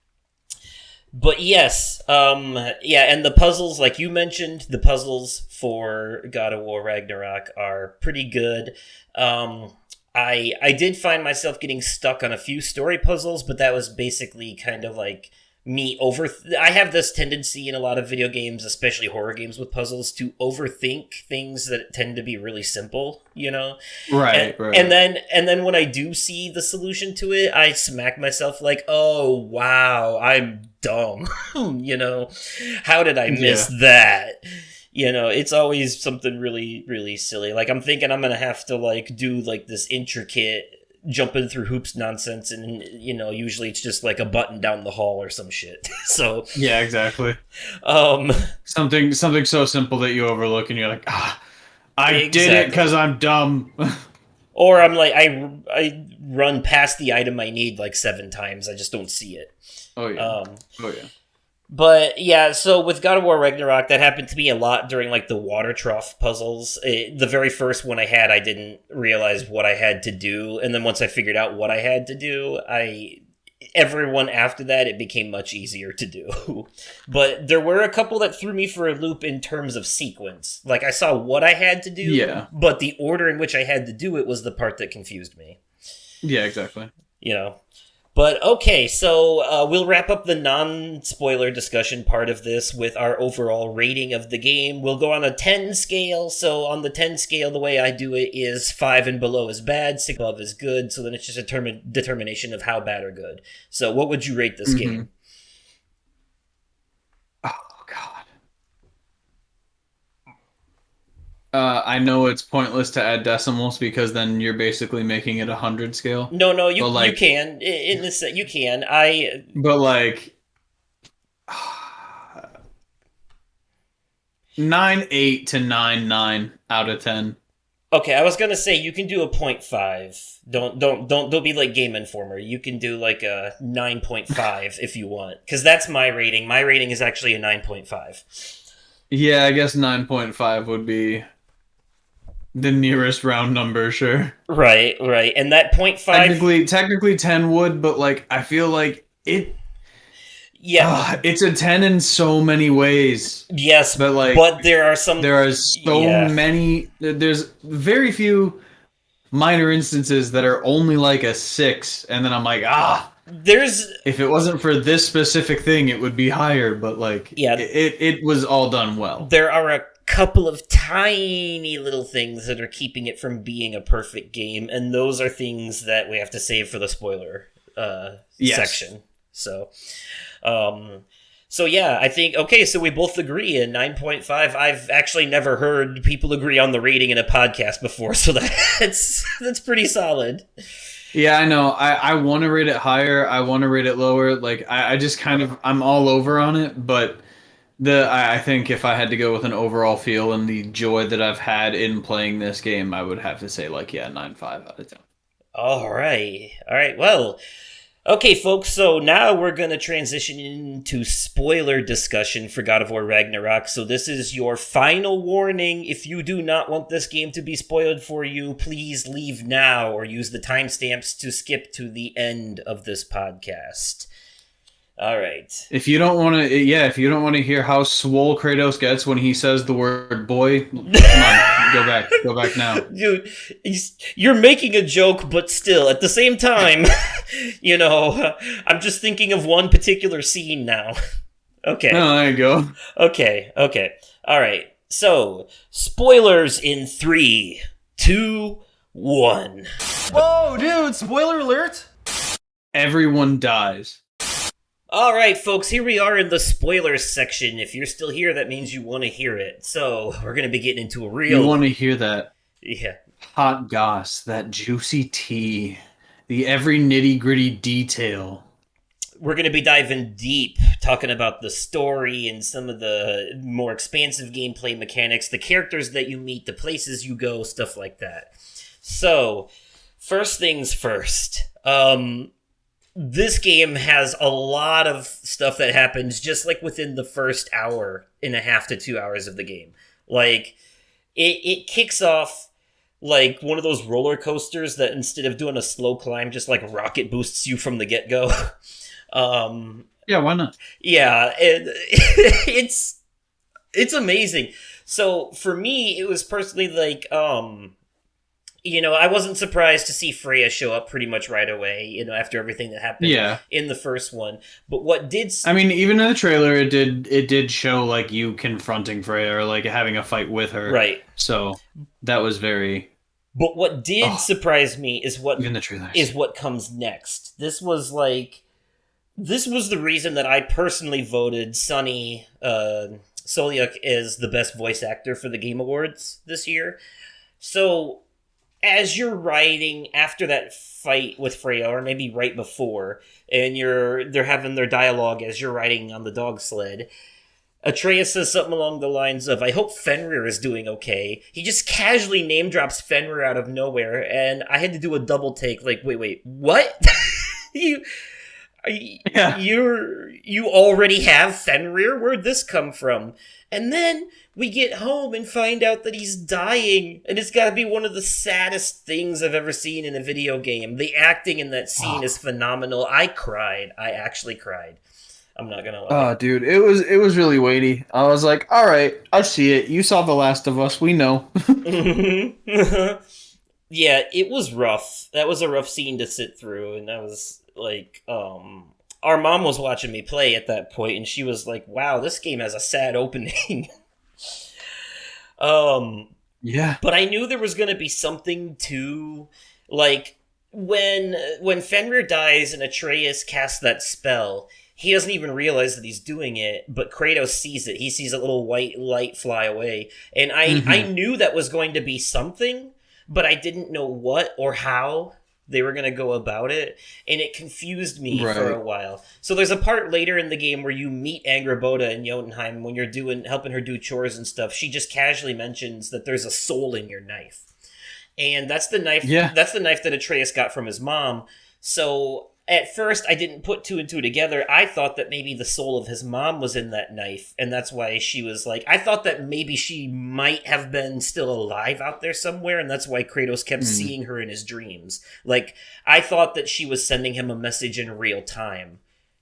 But yes, yeah, and the puzzles, like you mentioned, the puzzles for God of War Ragnarok are pretty good. I did find myself getting stuck on a few story puzzles, but that was basically kind of like me I have this tendency in a lot of video games, especially horror games with puzzles, to overthink things that tend to be really simple, you know? Right, right. And then when I do see the solution to it, I smack myself like, "Oh, wow, I'm dumb." You know? How did I miss that? You know, it's always something really, really silly. Like, I'm thinking I'm gonna have to, like, do, like, this intricate jumping through hoops nonsense, and, you know, usually it's just, like, a button down the hall or some shit. So... Yeah, exactly. Um... Something so simple that you overlook, and you're like, I did it because I'm dumb. Or I'm like, I run past the item I need, like, 7 times. I just don't see it. Oh, yeah. Oh, yeah. But yeah, so with God of War Ragnarok, that happened to me a lot during like the water trough puzzles. The very first one I had, I didn't realize what I had to do, and then once I figured out what I had to do, everyone after that, it became much easier to do. But there were a couple that threw me for a loop in terms of sequence. Like, I saw what I had to do, but the order in which I had to do it was the part that confused me. Yeah, exactly. You know. But okay, so we'll wrap up the non-spoiler discussion part of this with our overall rating of the game. We'll go on a 10 scale. So on the 10 scale, the way I do it is 5 and below is bad, 6 above is good. So then it's just a determination of how bad or good. So what would you rate this game? Oh, God. I know it's pointless to add decimals because then you're basically making it 100 scale. No, you can. In this, you can. But like 9.8 to 9.9 out of 10. Okay, I was gonna say you can do a 0.5. Don't be like Game Informer. You can do like a 9.5 if you want, because that's my rating. My rating is actually a 9.5. Yeah, I guess 9.5 would be the nearest round number, sure. Right, and that 0.5... Technically 10 would, but like I feel like it. Yeah, it's a 10 in so many ways. Yes, but there are so many. There's very few minor instances that are only like a 6, and then I'm like, if it wasn't for this specific thing, it would be higher. But like, it was all done well. There are a couple of tiny little things that are keeping it from being a perfect game, and those are things that we have to save for the spoiler section. So yeah, I think, okay, so we both agree in 9.5. I've actually never heard people agree on the rating in a podcast before, so that's pretty solid. Yeah, I know. I want to rate it higher. I want to rate it lower. Like, I just kind of, I'm all over on it, but I think if I had to go with an overall feel and the joy that I've had in playing this game, I would have to say, like, 9.5 out of 10. All right. Well, okay, folks, so now we're going to transition into spoiler discussion for God of War Ragnarok. So this is your final warning. If you do not want this game to be spoiled for you, please leave now or use the timestamps to skip to the end of this podcast. All right. If you don't want to hear how swole Kratos gets when he says the word boy, come on, go back now. Dude, you're making a joke, but still, at the same time, you know, I'm just thinking of one particular scene now. Okay. Oh, there you go. Okay. All right. So, spoilers in 3, 2, 1. Whoa, dude, spoiler alert! Everyone dies. All right, folks, here we are in the spoilers section. If you're still here, that means you want to hear it. So, we're going to be getting into a real... You want to hear that? Yeah. Hot goss, that juicy tea, the every nitty-gritty detail. We're going to be diving deep, talking about the story and some of the more expansive gameplay mechanics, the characters that you meet, the places you go, stuff like that. So, first things first. This game has a lot of stuff that happens just like within the first hour and a half to 2 hours of the game. Like, it kicks off like one of those roller coasters that instead of doing a slow climb, just like rocket boosts you from the get go. Yeah, why not? Yeah, it's amazing. So for me, it was personally like, I wasn't surprised to see Freya show up pretty much right away, after everything that happened Yeah. in the first one. But what did I mean, even in the trailer, it did show like you confronting Freya or like having a fight with her. right? So that was very. But what did surprise me Even the trailers. is what comes next. This was the reason that I personally voted Sonny Solyuk as the best voice actor for the Game Awards this year. So, as you're riding after that fight with Freya, or maybe right before, and they're having their dialogue as you're riding on the dog sled, Atreus says something along the lines of, "I hope Fenrir is doing okay." He just casually name drops Fenrir out of nowhere, and I had to do a double take. Like, wait, what? you, you already have Fenrir? Where'd this come from? And then we get home and find out that he's dying, and it's got to be one of the saddest things I've ever seen in a video game. The acting in that scene is phenomenal. I cried. I actually cried. I'm not gonna lie. Oh, dude, it was really weighty. I was like, all right, I see it. You saw The Last of Us. We know. Yeah, it was rough. That was a rough scene to sit through, and that was like, our mom was watching me play at that point, and she was like, "Wow, this game has a sad opening." Yeah. But I knew there was gonna be something to, like, when Fenrir dies and Atreus casts that spell. He doesn't even realize that he's doing it, but Kratos sees it. He sees a little white light fly away. And I knew that was going to be something, but I didn't know what or how they were going to go about it. And it confused me for a while. So there's a part later in the game where you meet Angrboda in Jotunheim when you're helping her do chores and stuff. She just casually mentions that there's a soul in your knife. And that's the knife. Yeah. That's the knife that Atreus got from his mom. So at first, I didn't put two and two together. I thought that maybe the soul of his mom was in that knife, and that's why she was like... I thought that maybe she might have been still alive out there somewhere, and that's why Kratos kept seeing her in his dreams. Like, I thought that she was sending him a message in real time,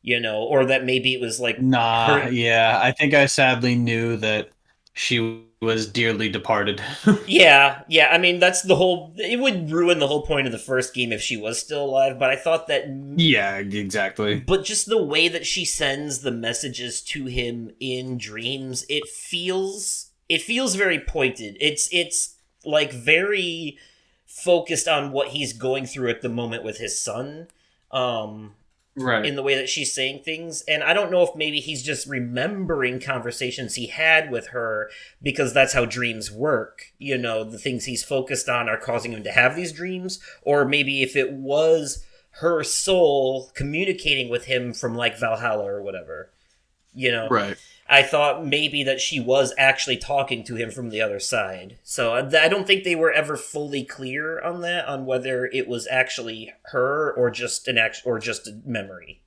or that maybe it was like... Yeah, I think I sadly knew that she was dearly departed. Yeah, I mean, that's the whole... It would ruin the whole point of the first game if she was still alive, but I thought that... Yeah, exactly. But just the way that she sends the messages to him in dreams, it feels very pointed. It's like very focused on what he's going through at the moment with his son. Right. In the way that she's saying things. And I don't know if maybe he's just remembering conversations he had with her because that's how dreams work. The things he's focused on are causing him to have these dreams. Or maybe if it was her soul communicating with him from like Valhalla or whatever. Right. I thought maybe that she was actually talking to him from the other side. So I don't think they were ever fully clear on that, on whether it was actually her or just a memory,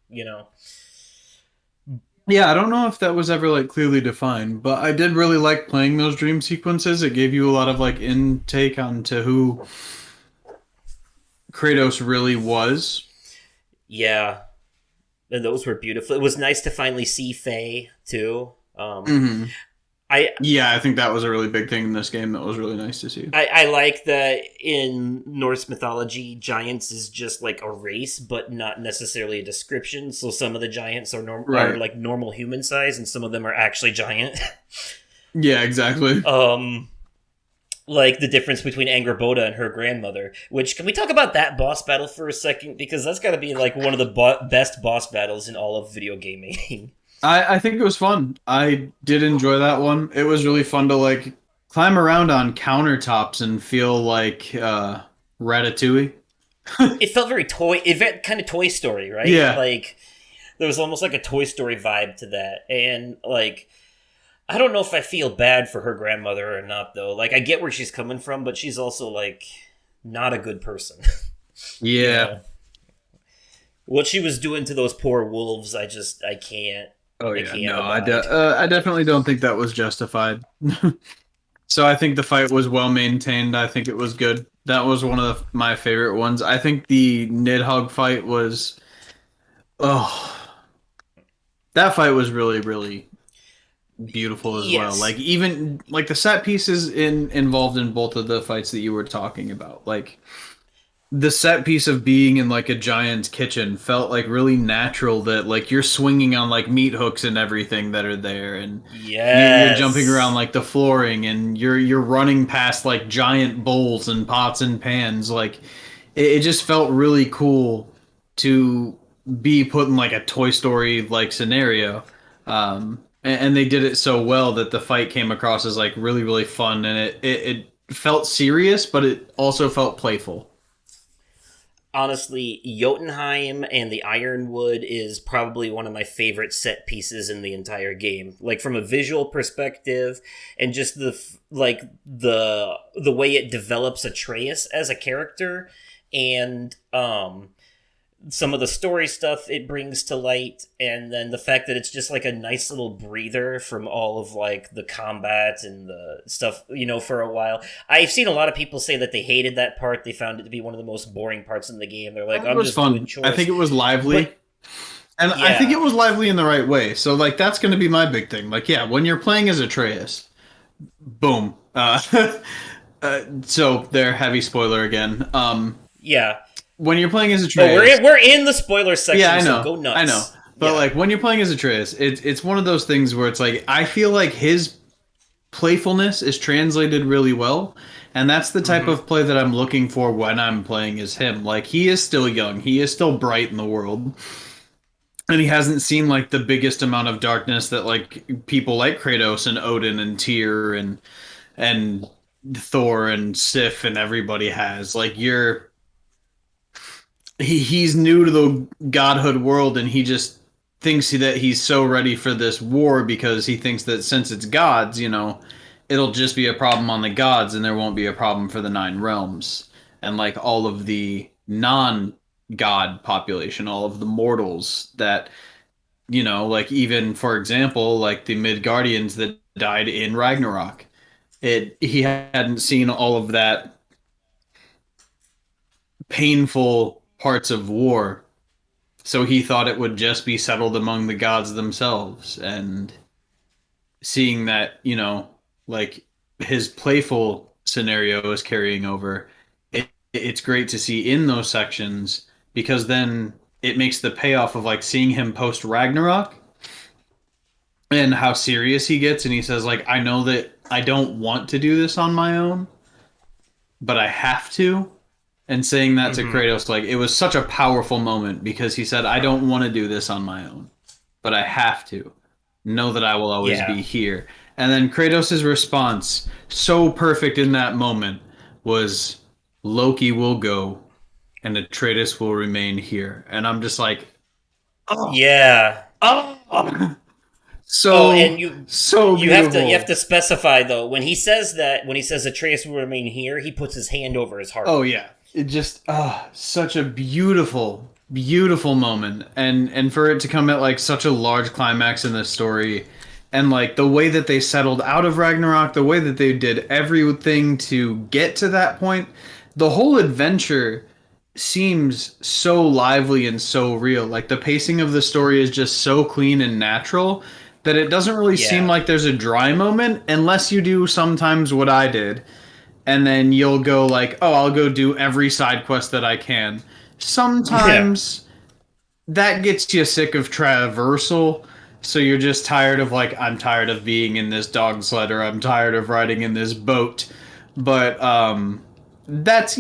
Yeah, I don't know if that was ever like clearly defined, but I did really like playing those dream sequences. It gave you a lot of like intake onto who Kratos really was. Yeah. And those were beautiful. It was nice to finally see Faye, too. I think that was a really big thing in this game that was really nice to see. I like that in Norse mythology, giants is just like a race, but not necessarily a description. So some of the giants are like normal human size, and some of them are actually giant. Yeah, exactly. Like the difference between Angrboda and her grandmother. Which, can we talk about that boss battle for a second? Because that's got to be like one of the best boss battles in all of video gaming. I think it was fun. I did enjoy that one. It was really fun to like climb around on countertops and feel like Ratatouille. It felt very kind of Toy Story, right? Yeah. Like there was almost like a Toy Story vibe to that, and like I don't know if I feel bad for her grandmother or not, though. Like I get where she's coming from, but she's also like not a good person. Yeah. What she was doing to those poor wolves, I can't. Oh yeah, no, I definitely don't think that was justified. So I think the fight was well maintained. I think it was good. That was one of my favorite ones. I think the Nidhogg fight was, oh, that fight was really, really beautiful as well. Yes. Like even like the set pieces involved in both of the fights that you were talking about. Like the set piece of being in like a giant's kitchen felt like really natural, that like you're swinging on like meat hooks and everything that are there, and you're jumping around Yes. like the flooring, and you're running past like giant bowls and pots and pans. Like it just felt really cool to be put in like a Toy Story like scenario. And they did it so well that the fight came across as like really, really fun, and it felt serious, but it also felt playful. Honestly, Jotunheim and the Ironwood is probably one of my favorite set pieces in the entire game. Like from a visual perspective, and just the way it develops Atreus as a character, and some of the story stuff it brings to light, and then the fact that it's just like a nice little breather from all of like the combat and the stuff, for a while. I've seen a lot of people say that they hated that part. They found it to be one of the most boring parts in the game. They're like, It I'm was just doing fun. chores. I think it was lively. But And I think it yeah. was lively in the right way. So like that's going to be my big thing. Like yeah, when you're playing as Atreus, boom. So there, heavy spoiler again. Yeah. When you're playing as Oh, Atreus, we're in the spoiler section, yeah, I so know, go nuts. I know. But Yeah. like when you're playing as Atreus, it's one of those things where it's like I feel like his playfulness is translated really well, and that's the type of play that I'm looking for when I'm playing as him. Like he is still young, he is still bright in the world, and he hasn't seen like the biggest amount of darkness that like people like Kratos and Odin and Tyr and Thor and Sif and everybody has. Like he's new to the godhood world, and he just thinks that he's so ready for this war because he thinks that since it's gods, it'll just be a problem on the gods and there won't be a problem for the nine realms and like all of the non god population, all of the mortals that like even for example, like the Midgardians that died in Ragnarok. He hadn't seen all of that painful parts of war, so he thought it would just be settled among the gods themselves. And seeing that, like his playful scenario is carrying over, it's great to see in those sections, because then it makes the payoff of like seeing him post Ragnarok and how serious he gets, and he says like I know that I don't want to do this on my own, but I have to. And saying that to Kratos, like it was such a powerful moment because he said, I don't want to do this on my own, but I have to. Know that I will always Yeah. be here. And then Kratos' response, so perfect in that moment, was Loki will go and Atreus will remain here. And I'm just like, Yeah. oh, Oh, so, and you so you have to beautiful. you have to specify though, when he says that, when he says Atreus will remain here, he puts his hand over his heart. Oh yeah, it just such a beautiful, beautiful moment, and for it to come at like such a large climax in this story, and like the way that they settled out of Ragnarok, the way that they did everything to get to that point, the whole adventure seems so lively and so real. Like the pacing of the story is just so clean and natural that it doesn't really seem Yeah. like there's a dry moment unless you do sometimes what I did, and then you'll go like, "Oh, I'll go do every side quest that I can." Yeah. Sometimes that gets you sick of traversal, so you're just tired of like, I'm tired of being in this dog sled, or I'm tired of riding in this boat. But that's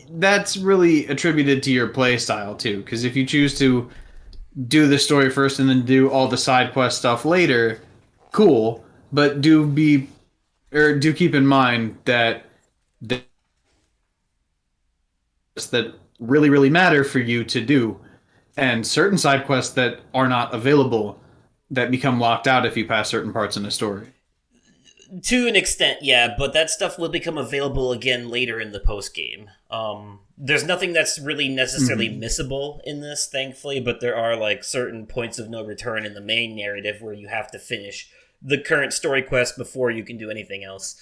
that's really attributed to your play style too, because if you choose to do the story first and then do all the side quest stuff later, cool. But do keep in mind that that really really matter for you to do, and certain side quests that are not available, that become locked out if you pass certain parts in the story. To an extent, yeah, but that stuff will become available again later in the post game. There's nothing that's really necessarily missable in this, thankfully, but there are like certain points of no return in the main narrative where you have to finish the current story quest before you can do anything else.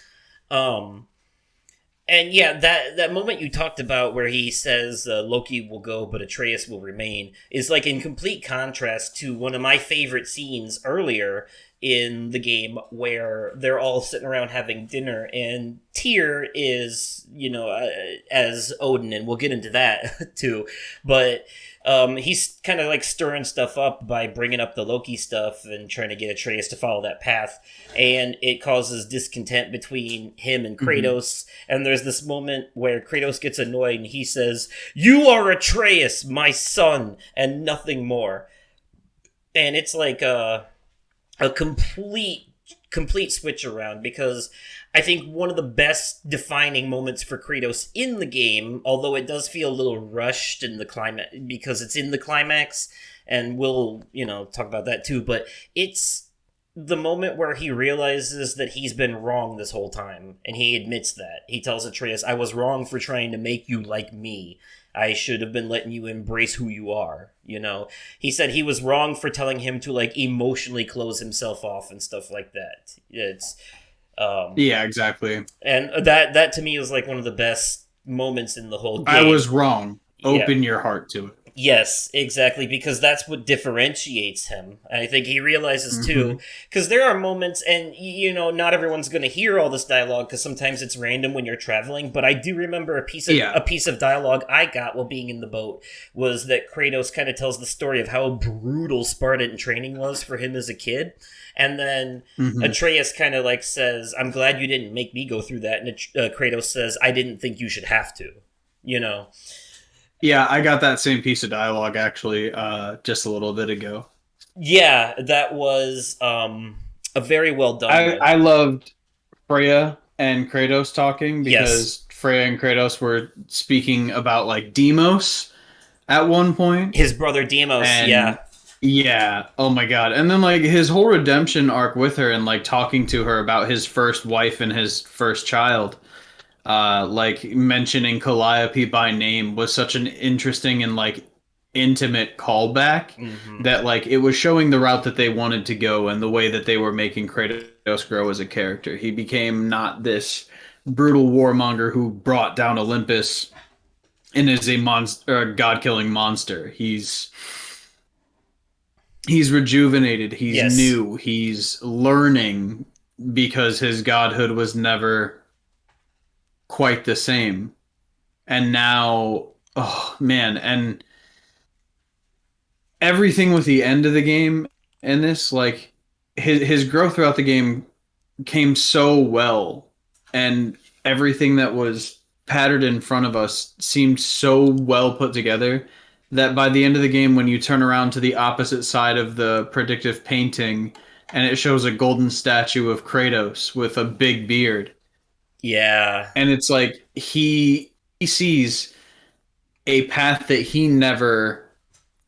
And yeah, that moment you talked about where he says Loki will go, but Atreus will remain, is like in complete contrast to one of my favorite scenes earlier in the game where they're all sitting around having dinner, and Tyr is, as Odin, and we'll get into that too, but he's kind of like stirring stuff up by bringing up the Loki stuff and trying to get Atreus to follow that path, and it causes discontent between him and Kratos, and there's this moment where Kratos gets annoyed and he says, "You are Atreus, my son, and nothing more." And it's like a complete switch around, because I think one of the best defining moments for Kratos in the game, although it does feel a little rushed in the climax because it's in the climax, and we'll talk about that too, but it's the moment where he realizes that he's been wrong this whole time, and he admits that. He tells Atreus, "I was wrong for trying to make you like me. I should have been letting you embrace who you are." He said he was wrong for telling him to like emotionally close himself off and stuff like that. It's yeah, exactly. And that to me was like one of the best moments in the whole game. I was wrong. Open your heart to it. Yes, exactly, because that's what differentiates him. I think he realizes too, because there are moments, and not everyone's going to hear all this dialogue because sometimes it's random when you're traveling. But I do remember a piece of dialogue I got while being in the boat was that Kratos kind of tells the story of how brutal Spartan training was for him as a kid. And then Atreus kind of like says, "I'm glad you didn't make me go through that." And Kratos says, "I didn't think you should have to." Yeah, I got that same piece of dialogue actually just a little bit ago. Yeah, that was a very well done. I loved Freya and Kratos talking because Freya and Kratos were speaking about like Deimos at one point. His brother Deimos, Yeah, oh my god. And then like his whole redemption arc with her and like talking to her about his first wife and his first child. Like mentioning Calliope by name was such an interesting and like intimate callback that like it was showing the route that they wanted to go and the way that they were making Kratos grow as a character. He became not this brutal warmonger who brought down Olympus and is a monster, a god-killing monster. He's rejuvenated. He's new. He's learning because his godhood was never quite the same. And now, oh man, and everything with the end of the game in this, like his growth throughout the game came so well, and everything that was patterned in front of us seemed so well put together that by the end of the game, when you turn around to the opposite side of the predictive painting and it shows a golden statue of Kratos with a big beard. Yeah. And it's like he sees a path that he never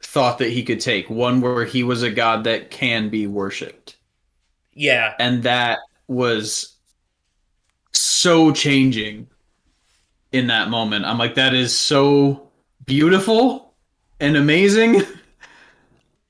thought that he could take, one where he was a god that can be worshipped. Yeah. And that was so changing in that moment. I'm like, that is so beautiful and amazing.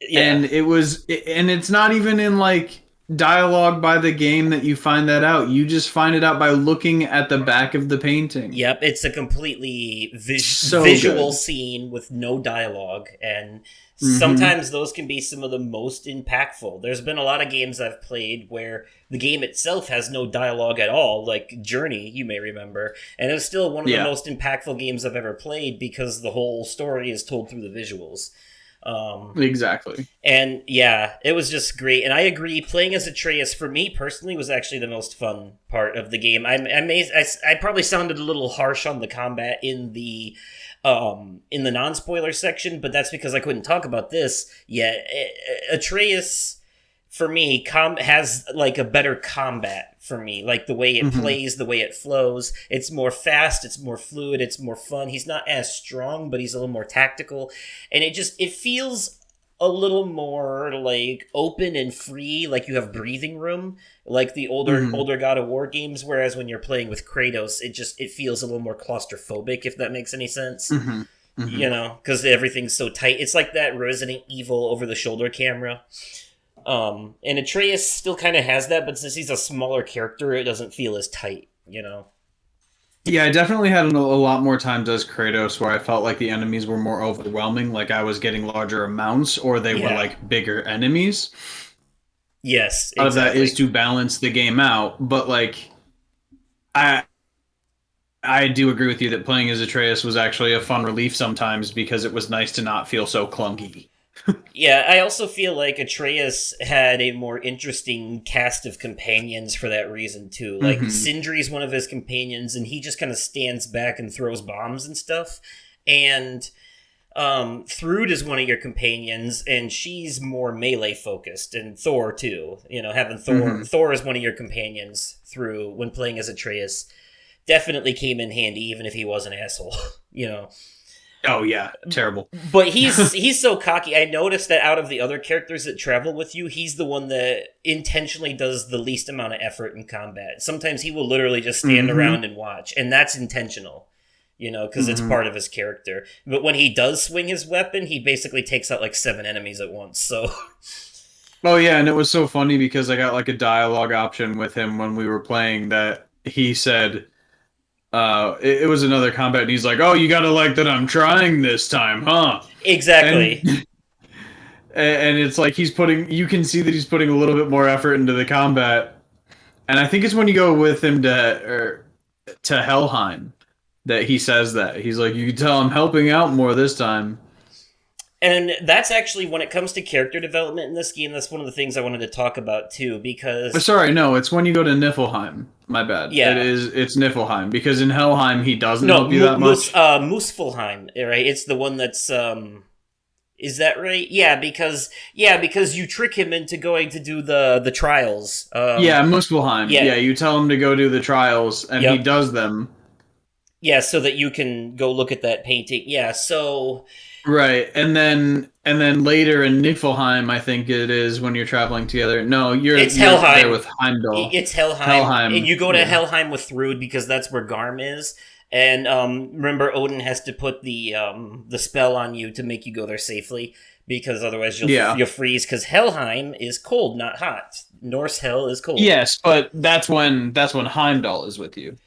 Yeah. And it's not even in like dialogue by the game that you find that out. You just find it out by looking at the back of the painting. Yep, it's a completely visual scene with no dialogue, and sometimes those can be some of the most impactful. There's been a lot of games I've played where the game itself has no dialogue at all, like Journey, you may remember, and it's still one of the most impactful games I've ever played because the whole story is told through the visuals. Exactly. And yeah, it was just great. And I agree, playing as Atreus for me personally was actually the most fun part of the game. I'm amazed. I probably sounded a little harsh on the combat in the non-spoiler section, but that's because I couldn't talk about this yet. Atreus, for me, has like a better combat for me, like the way it plays, the way it flows. It's more fast, it's more fluid, it's more fun. He's not as strong, but he's a little more tactical, and it feels a little more like open and free, like you have breathing room, like the older God of War games. Whereas when you're playing with Kratos, it feels a little more claustrophobic, if that makes any sense. Because everything's so tight. It's like that Resident Evil over the shoulder camera. And Atreus still kind of has that, but since he's a smaller character, it doesn't feel as tight, you know? Yeah, I definitely had a lot more times as Kratos where I felt like the enemies were more overwhelming, like I was getting larger amounts, or they were Yeah. like bigger enemies. Yes, Out of that exactly. is to balance the game out, but like I I do agree with you that playing as Atreus was actually a fun relief sometimes because it was nice to not feel so clunky. Yeah, I also feel like Atreus had a more interesting cast of companions for that reason too. Like Hmm. Sindri's one of his companions, and he just kind of stands back and throws bombs and stuff. And Thrud is one of your companions, and she's more melee focused, and Thor too. You know, having Hmm. Thor is one of your companions through when playing as Atreus definitely came in handy, even if he was an asshole. You know. Oh yeah, terrible. But he's so cocky. I noticed that out of the other characters that travel with you, he's the one that intentionally does the least amount of effort in combat. Sometimes he will literally just stand Hmm. around and watch, and that's intentional, you know, because it's Hmm. part of his character. But when he does swing his weapon, he basically takes out like 7 enemies at once. So Oh yeah, and it was so funny because I got like a dialogue option with him when we were playing that he said it was another combat and he's like, "Oh, you gotta like that I'm trying this time, huh?" And exactly. and it's like you can see that he's putting a little bit more effort into the combat. And I think it's when you go with him to Helheim that he says that. He's like, "You can tell I'm helping out more this time." And that's actually when it comes to character development in this game, that's one of the things I wanted to talk about too, because Sorry, no, it's when you go to Niflheim. My bad. yeah. It's Niflheim because in Helheim he doesn't No, help you that much. Muspelheim, right? It's the one that's is that right? Yeah, because you trick him into going to do the trials. Yeah, Muspelheim. Yeah. Yeah, you tell him to go do the trials and he Yep. does them. Yeah, so that you can go look at that painting. Yeah, so Right. And then later in Niflheim, I think it is when you're traveling together. No, it's you're there Helheim. with Heimdall. It's Helheim. Helheim. And you go to Yeah. Helheim with Thrud because that's where Garm is. And remember, Odin has to put the spell on you to make you go there safely because otherwise Yeah. you'll freeze. Because Helheim is cold, not hot. Norse hell is cold. Yes, but that's when Heimdall is with you.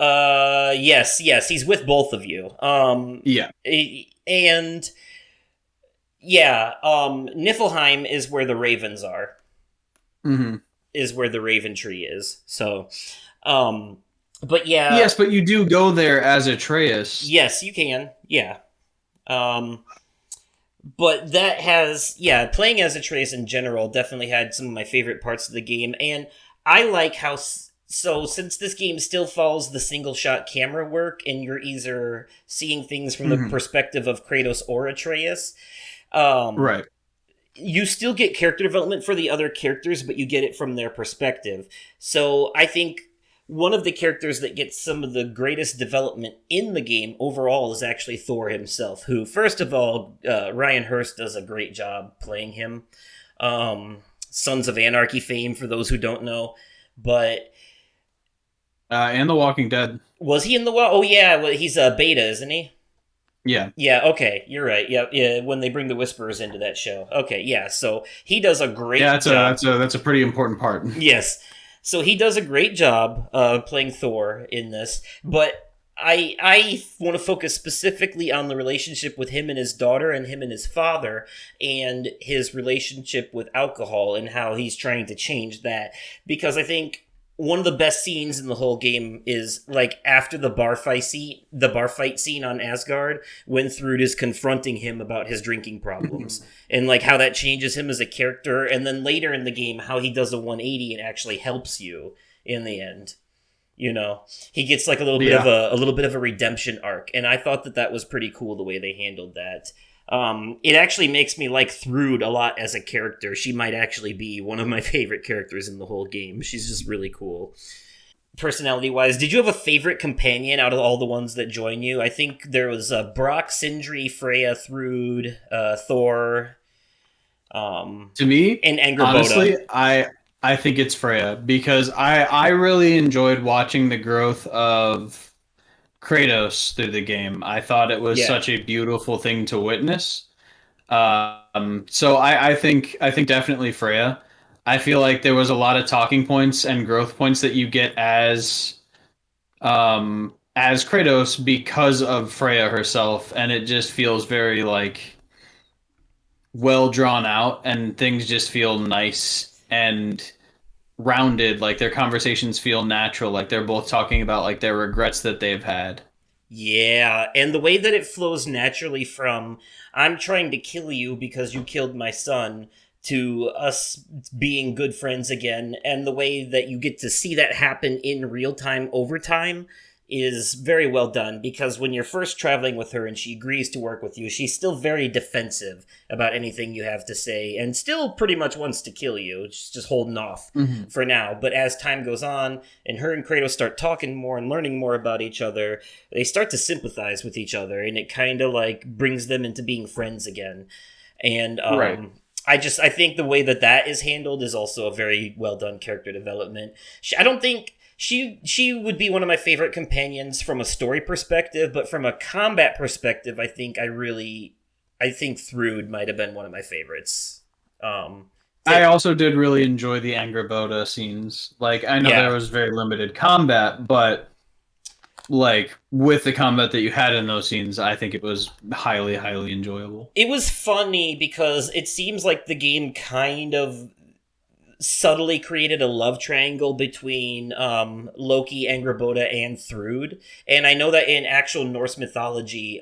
Yes, he's with both of you. Yeah. And yeah, Niflheim is where the ravens are. Hmm. Is where the raven tree is. So, but yeah, Yes, but you do go there as Atreus. yes, you can. Yeah. But that has, yeah, playing as Atreus in general definitely had some of my favorite parts of the game, and I like how. So, since this game still follows the single shot camera work, and you're either seeing things from the Mhm. perspective of Kratos or Atreus, um, Right. you still get character development for the other characters, but you get it from their perspective. So, I think one of the characters that gets some of the greatest development in the game overall is actually Thor himself, who, first of all, Ryan Hurst does a great job playing him. Sons of Anarchy fame, for those who don't know. But And The Walking Dead. was he in the well? Oh yeah, well, he's a beta, isn't he? Yeah. Yeah. Okay, you're right. Yeah. When they bring the Whisperers into that show. Okay. Yeah. So he does a great Yeah, job. that's a pretty important part. Yes. So he does a great job playing Thor in this, but I want to focus specifically on the relationship with him and his daughter and him and his father and his relationship with alcohol and how he's trying to change that, because I think one of the best scenes in the whole game is like after the bar fight scene on Asgard, when Thrud is confronting him about his drinking problems and like how that changes him as a character, and then later in the game how he does a 180 and actually helps you in the end. You know, he gets like a little bit of a redemption arc, and I thought that was pretty cool the way they handled that. It actually makes me like Thrud a lot as a character. She might actually be one of my favorite characters in the whole game. She's just really cool. Personality wise, did you have a favorite companion out of all the ones that join you? I think there was Brock, Sindri, Freya, Thrud, Thor, To me, and Angerboda. honestly, I think it's Freya because I really enjoyed watching the growth of Kratos through the game. I thought it was Yeah. such a beautiful thing to witness. So I think definitely Freya. I feel like there was a lot of talking points and growth points that you get as Kratos because of Freya herself, and it just feels very like well drawn out, and things just feel nice and rounded. Like their conversations feel natural. Like they're both talking about like their regrets that they've had. Yeah, and the way that it flows naturally from I'm trying to kill you because you killed my son to us being good friends again, and the way that you get to see that happen in real time over time is very well done because when you're first traveling with her and she agrees to work with you, she's still very defensive about anything you have to say and still pretty much wants to kill you. She's just holding off for now. But as time goes on and her and Kratos start talking more and learning more about each other, they start to sympathize with each other and it kind of like brings them into being friends again. And Right. I think the way that that is handled is also a very well done character development. I don't think she would be one of my favorite companions from a story perspective, but from a combat perspective, I think Thrud might have been one of my favorites. Um, I also did really enjoy the Angrboda scenes. Like I know there yeah, was very limited combat, but like with the combat that you had in those scenes, I think it was highly, highly enjoyable. it was funny because it seems like the game kind of subtly created a love triangle between Loki, Angrboda, and Thrud. And I know that in actual Norse mythology,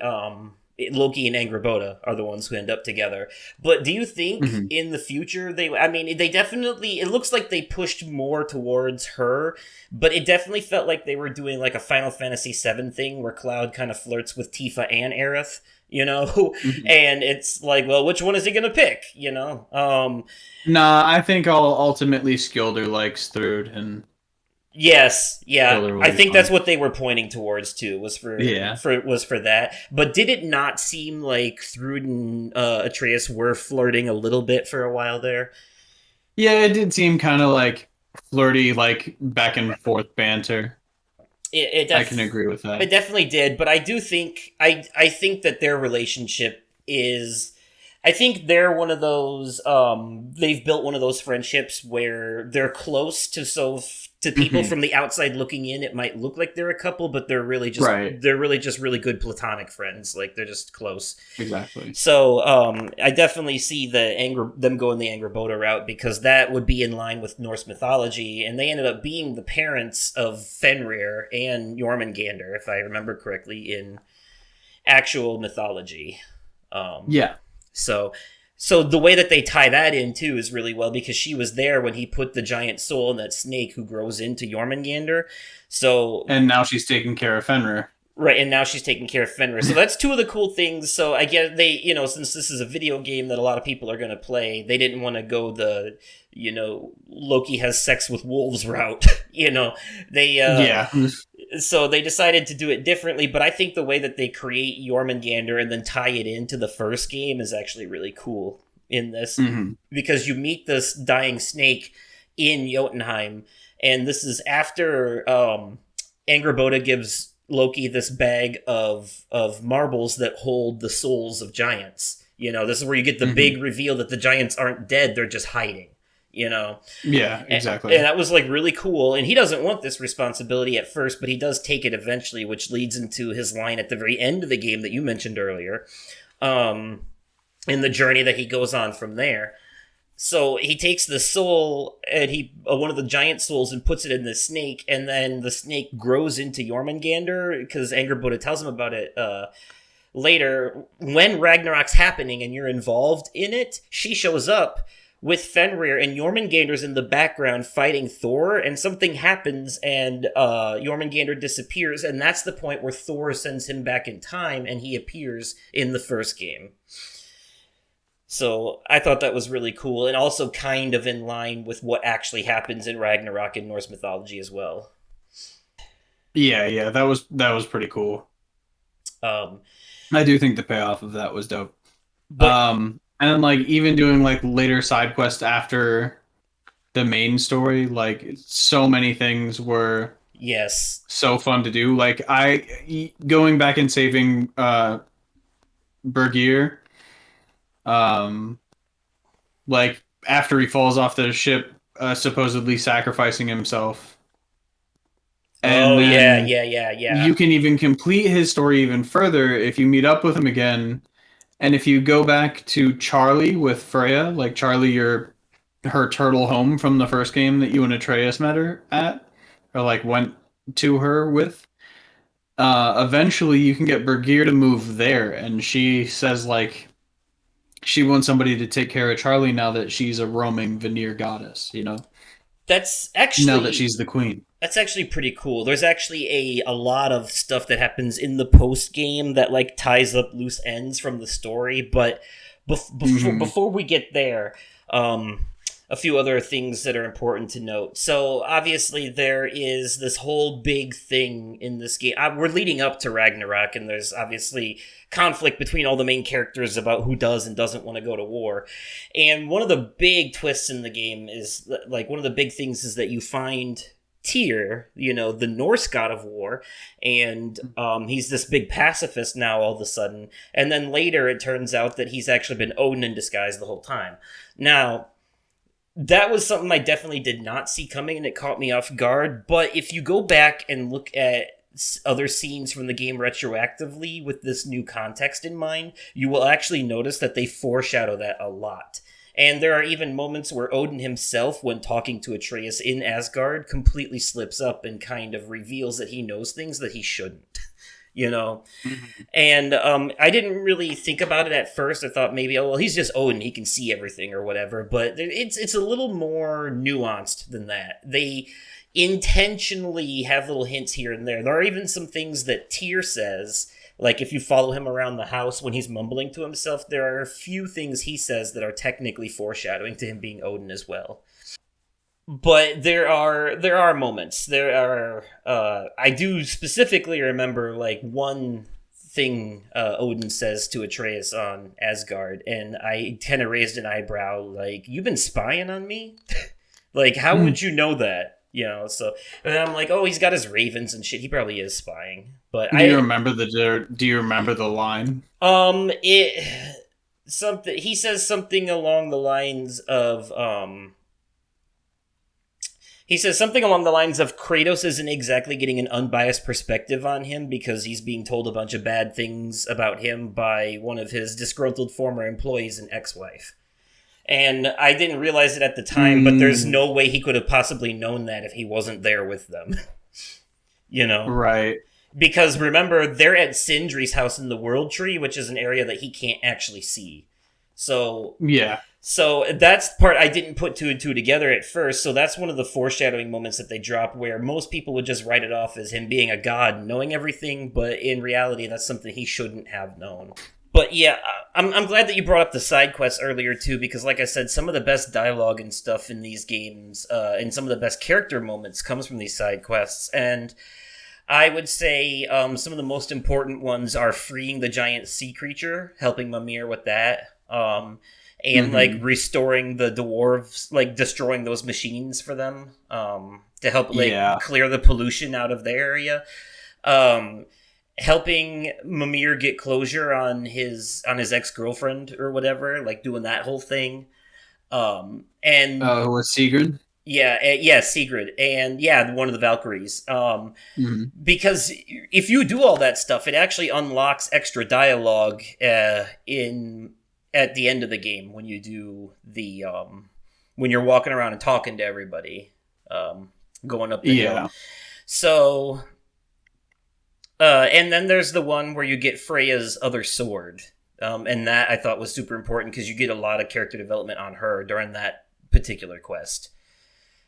Loki and Angrboda are the ones who end up together. But do you think Mhm. in the future I mean, they definitely, it looks like they pushed more towards her, but it definitely felt like they were doing like a Final Fantasy VII thing where Cloud kind of flirts with Tifa and Aerith, you know? Mhm. And it's like, well, which one is he going to pick, you know? Nah, I think I'll ultimately Skilder likes Thrud, and Yes, yeah. Skilder will I be think that's fine. what they were pointing towards too. Yeah. Was for that. But did it not seem like Thrud and Atreus were flirting a little bit for a while there? Yeah, it did seem kind of like flirty, like back and forth banter. It it, I can def- agree with it that. definitely did. But I do think I think that their relationship is. I think they're one of those. They've built one of those friendships where they're close to to people Mhm. from the outside looking in. It might look like they're a couple, but Right. they're really just really good platonic friends. Like they're just close. Exactly. So I definitely see them going the Angrboda route because that would be in line with Norse mythology, and they ended up being the parents of Fenrir and Jormungandr, if I remember correctly, in actual mythology. Um, Yeah. so so the way that they tie that in too is really well because she was there when he put the giant soul in that snake who grows into Jormungandr. So And now she's taking care of Fenrir. right, and now she's taking care of Fenrir. So that's two of the cool things. So I guess they, since this is a video game that a lot of people are going to play, they didn't want to go the, Loki has sex with wolves route. They Yeah. so they decided to do it differently. But I think the way that they create Jormungandr and then tie it into the first game is actually really cool in this hmm because you meet this dying snake in Jotunheim, and this is after Angrboda gives Loki this bag of marbles that hold the souls of giants. This is where you get the big reveal that the giants aren't dead; they're just hiding. Yeah, And exactly. that was like really cool. And he doesn't want this responsibility at first, but he does take it eventually, which leads into his line at the very end of the game that you mentioned earlier, in the journey that he goes on from there. So he takes the soul and one of the giant souls and puts it in the snake, and then the snake grows into Jormungandr because Angrboda tells him about it later. When Ragnarok's happening and you're involved in it, she shows up with Fenrir, and Jormungandr's in the background fighting Thor, and something happens, and Jormungandr disappears, and that's the point where Thor sends him back in time, and he appears in the first game. So I thought that was really cool, and also kind of in line with what actually happens in Ragnarok in Norse mythology as well. Yeah, that was pretty cool. Um, I do think the payoff of that was dope. but And then like even doing like later side quests after the main story, like so many things were yes, so fun to do. Like I going back and saving Bergier Um, like after he falls off the ship, supposedly sacrificing himself, and Oh yeah, then yeah, yeah, yeah. you can even complete his story even further if you meet up with him again, and if you go back to Charlie with Freya, like Charlie, her turtle home from the first game that you and Atreus met her at, or like went to her with. Eventually, you can get Birgir to move there, and she says like she wants somebody to take care of Charlie now that she's a roaming Vanir goddess. That's Now that actually she's the queen. That's actually pretty cool. There's actually a lot of stuff that happens in the post game that like ties up loose ends from the story. But before we get there, a few other things that are important to note. So obviously there is this whole big thing in this game. We're leading up to Ragnarok, and there's obviously conflict between all the main characters about who does and doesn't want to go to war. And one of the big twists in the game is like one of the big things is that you find Tyr, the Norse god of war, and he's this big pacifist now all of a sudden. And then later it turns out that he's actually been Odin in disguise the whole time. Now, that was something I definitely did not see coming, and it caught me off guard. But if you go back and look at other scenes from the game retroactively with this new context in mind, you will actually notice that they foreshadow that a lot. And there are even moments where Odin himself, when talking to Atreus in Asgard, completely slips up and kind of reveals that he knows things that he shouldn't. And I didn't really think about it at first. I thought maybe, oh well, he's just Odin, he can see everything or whatever. But it's a little more nuanced than that. They intentionally have little hints here and there. There are even some things that Tyr says, like if you follow him around the house when he's mumbling to himself, there are a few things he says that are technically foreshadowing to him being Odin as well. But there are moments. There are I do specifically remember like one thing Odin says to Atreus on Asgard, and I kind of raised an eyebrow, like, you've been spying on me? Like, how would you know that? So and I'm like, oh, he's got his ravens and shit. He probably is spying. But Do you remember the line? He says something along the lines of Kratos isn't exactly getting an unbiased perspective on him because he's being told a bunch of bad things about him by one of his disgruntled former employees and ex-wife. And I didn't realize it at the time, but there's no way he could have possibly known that if he wasn't there with them. Right. Because remember, they're at Sindri's house in the World Tree, which is an area that he can't actually see. So yeah. So that's the part I didn't put two and two together at first. So that's one of the foreshadowing moments that they drop where most people would just write it off as him being a god, knowing everything. But in reality, that's something he shouldn't have known. But yeah, I'm glad that you brought up the side quests earlier too, because like I said, some of the best dialogue and stuff in these games, and some of the best character moments comes from these side quests. And I would say some of the most important ones are freeing the giant sea creature, helping Mimir with that, and like restoring the dwarves, like destroying those machines for them to help clear the pollution out of their area. Helping Mimir get closure on his ex-girlfriend or whatever, like doing that whole thing. And with Sigrid? Yeah, Sigrid, and one of the Valkyries. Because if you do all that stuff, it actually unlocks extra dialogue at the end of the game when you do the when you're walking around and talking to everybody, going up the hill. So, and then there's the one where you get Freya's other sword, and that I thought was super important because you get a lot of character development on her during that particular quest.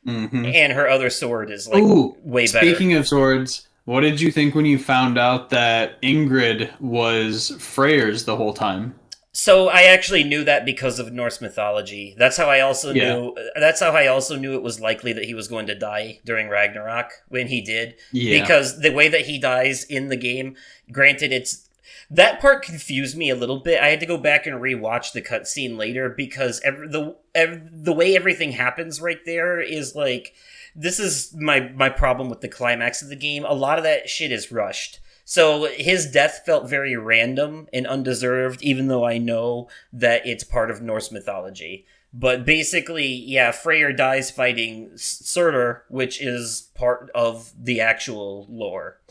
And her other sword is like way better. Speaking of swords, what did you think when you found out that Ingrid was Freyr's the whole time? So I actually knew that because of Norse mythology. That's how I also knew. That's how I also knew it was likely that he was going to die during Ragnarok when he did. Yeah. Because the way that he dies in the game, granted, that part confused me a little bit. I had to go back and rewatch the cutscene later because the way everything happens right there is like, this is my problem with the climax of the game. A lot of that shit is rushed. So his death felt very random and undeserved, even though I know that it's part of Norse mythology. But basically, yeah, Freyr dies fighting Surtur, which is part of the actual lore.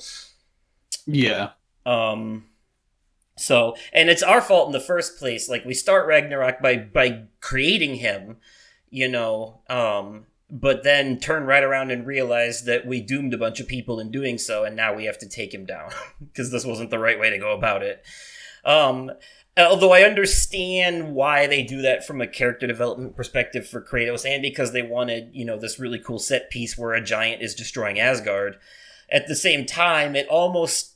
Yeah. Um, so, and it's our fault in the first place. Like, we start Ragnarok by creating him, you know, but then turn right around and realize that we doomed a bunch of people in doing so, and now we have to take him down because this wasn't the right way to go about it. Um, Although I understand why they do that from a character development perspective for Kratos, and because they wanted, you know, this really cool set piece where a giant is destroying Asgard. At the same time, it almost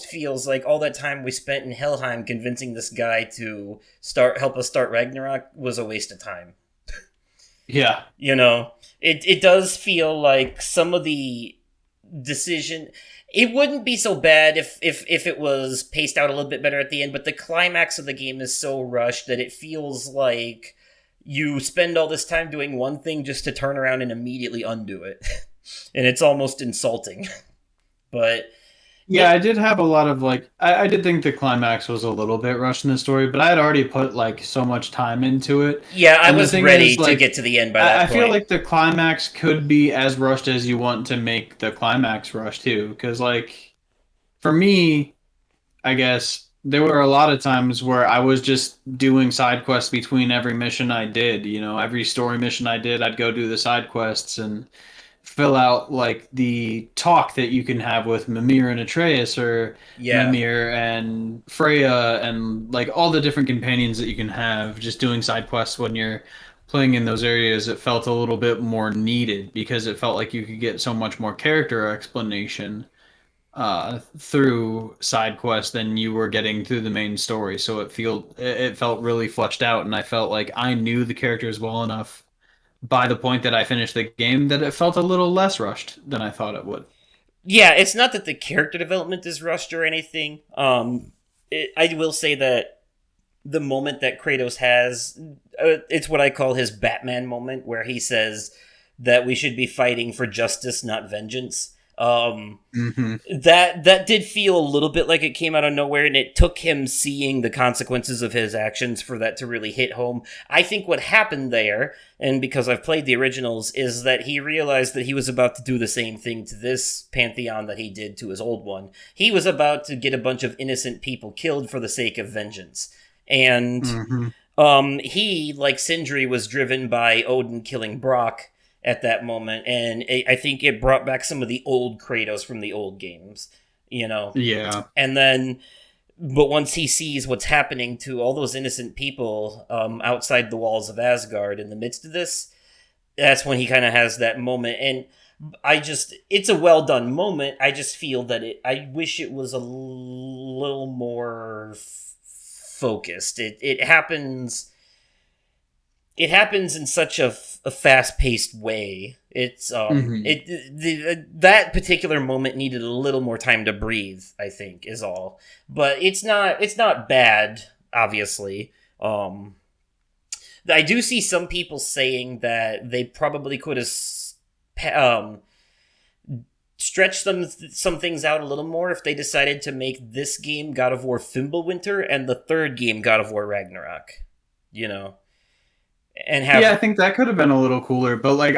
feels like all that time we spent in Helheim convincing this guy to help us start Ragnarok was a waste of time. Yeah. You know, it does feel like some of the decision. It wouldn't be so bad if it was paced out a little bit better at the end, but the climax of the game is so rushed that it feels like you spend all this time doing one thing just to turn around and immediately undo it. And it's almost insulting. But Yeah, I did have a lot of like I did think the climax was a little bit rushed in the story, but I had already put like so much time into it. yeah, I And the was thing ready is, to like, get to the end by that I point. feel like the climax could be as rushed as you want to make the climax rush too, because like for me, I guess there were a lot of times where I was just doing side quests between every mission I did. You know, every story mission I did, I'd go do the side quests and fill out like the talk that you can have with Mimir and Atreus, or Yeah. Mimir and Freya, and like all the different companions that you can have. Just doing side quests when you're playing in those areas, it felt a little bit more needed because it felt like you could get so much more character explanation through side quests than you were getting through the main story. So it felt really fleshed out, and I felt like I knew the characters well enough by the point that I finished the game that it felt a little less rushed than I thought it would. Yeah, it's not that the character development is rushed or anything. I will say that the moment that Kratos has, it's what I call his Batman moment, where he says that we should be fighting for justice, not vengeance. Mm-hmm. That did feel a little bit like it came out of nowhere, and it took him seeing the consequences of his actions for that to really hit home. I think what happened there, and because I've played the originals, is that he realized that he was about to do the same thing to this pantheon that he did to his old one. He was about to get a bunch of innocent people killed for the sake of vengeance. And he, like Sindri, was driven by Odin killing Brock at that moment, and I think it brought back some of the old Kratos from the old games, you know? Yeah. And then, but once he sees what's happening to all those innocent people outside the walls of Asgard in the midst of this, that's when he kind of has that moment. And it's a well done moment. I just feel that I wish it was a little more focused. It happens in such a fast-paced way. It's that particular moment needed a little more time to breathe, I think, is all. But it's not bad, obviously. I do see some people saying that they probably could have stretched some things out a little more if they decided to make this game God of War Fimbulwinter and the third game God of War Ragnarok. You know? And have, Yeah, I think that could have been a little cooler, but like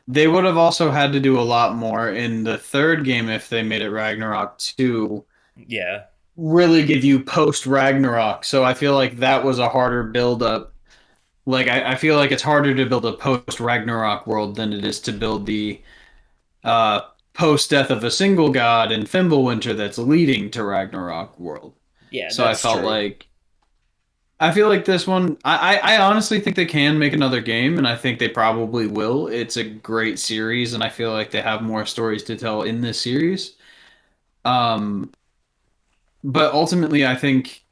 they would have also had to do a lot more in the third game if they made it Ragnarok to yeah. really give you post Ragnarok. So I feel like that was a harder build up. Like I feel like it's harder to build a post Ragnarok world than it is to build the uh post death of a single god in Fimbulwinter that's leading to Ragnarok world. Yeah, So that's true. I feel like this one, I honestly think they can make another game, and I think they probably will. It's a great series, and I feel like they have more stories to tell in this series. Um, but ultimately, I think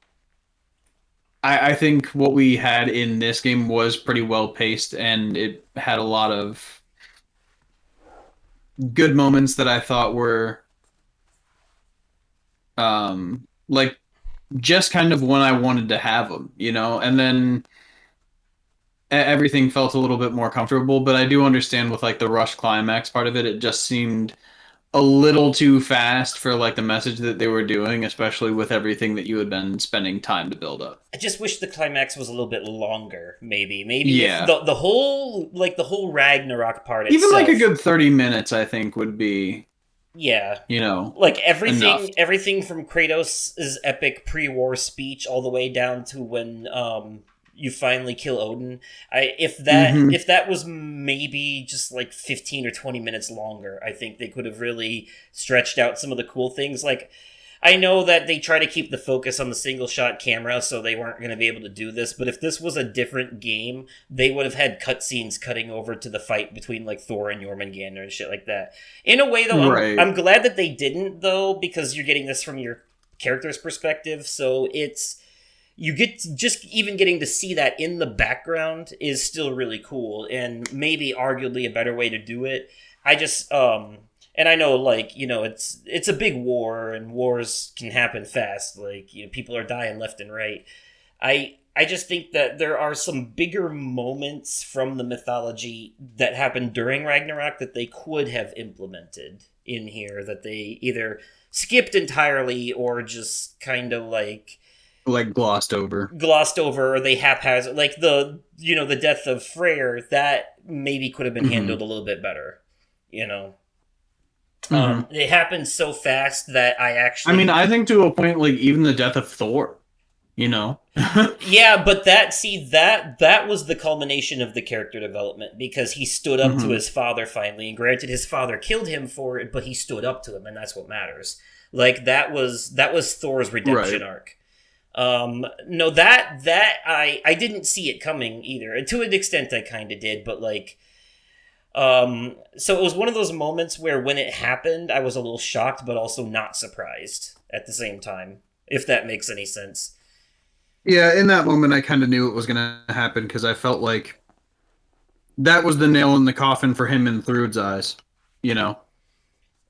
what we had in this game was pretty well paced, and it had a lot of good moments that I thought were like just kind of when I wanted to have them, you know, and then everything felt a little bit more comfortable. But I do understand with like the rush climax part of it, it just seemed a little too fast for like the message that they were doing, especially with everything that you had been spending time to build up. I just wish the climax was a little bit longer. Maybe Yeah. if the whole Ragnarok part Even itself, like a good 30 minutes, I think, would be, yeah, like enough. everything from Kratos' epic pre-war speech all the way down to when you finally kill Odin. If that was maybe just like 15 or 20 minutes longer, I think they could have really stretched out some of the cool things. Like, I know that they try to keep the focus on the single shot camera, so they weren't going to be able to do this. But if this was a different game, they would have had cutscenes cutting over to the fight between like Thor and Jormungandr and shit like that. In a way, though, Right. I'm glad that they didn't, though, because you're getting this from your character's perspective. So you get just even getting to see that in the background is still really cool, and maybe arguably a better way to do it. I just and I know, like, it's a big war, and wars can happen fast. Like, people are dying left and right. I just think that there are some bigger moments from the mythology that happened during Ragnarok that they could have implemented in here, that they either skipped entirely or just kind of like glossed over. Or they haphazard, like the death of Freyr, that maybe could have been handled a little bit better. It happened so fast that I think to a point, like, even the death of Thor, Yeah, but that was the culmination of the character development, because he stood up to his father finally, and granted his father killed him for it, but he stood up to him, and that's what matters. Like, that was Thor's redemption arc. No, that I didn't see it coming either. To an extent I kind of did, but like, so it was one of those moments where when it happened, I was a little shocked, but also not surprised at the same time, if that makes any sense. Yeah, in that moment, I kind of knew it was going to happen because I felt like that was the nail in the coffin for him in Thrud's eyes,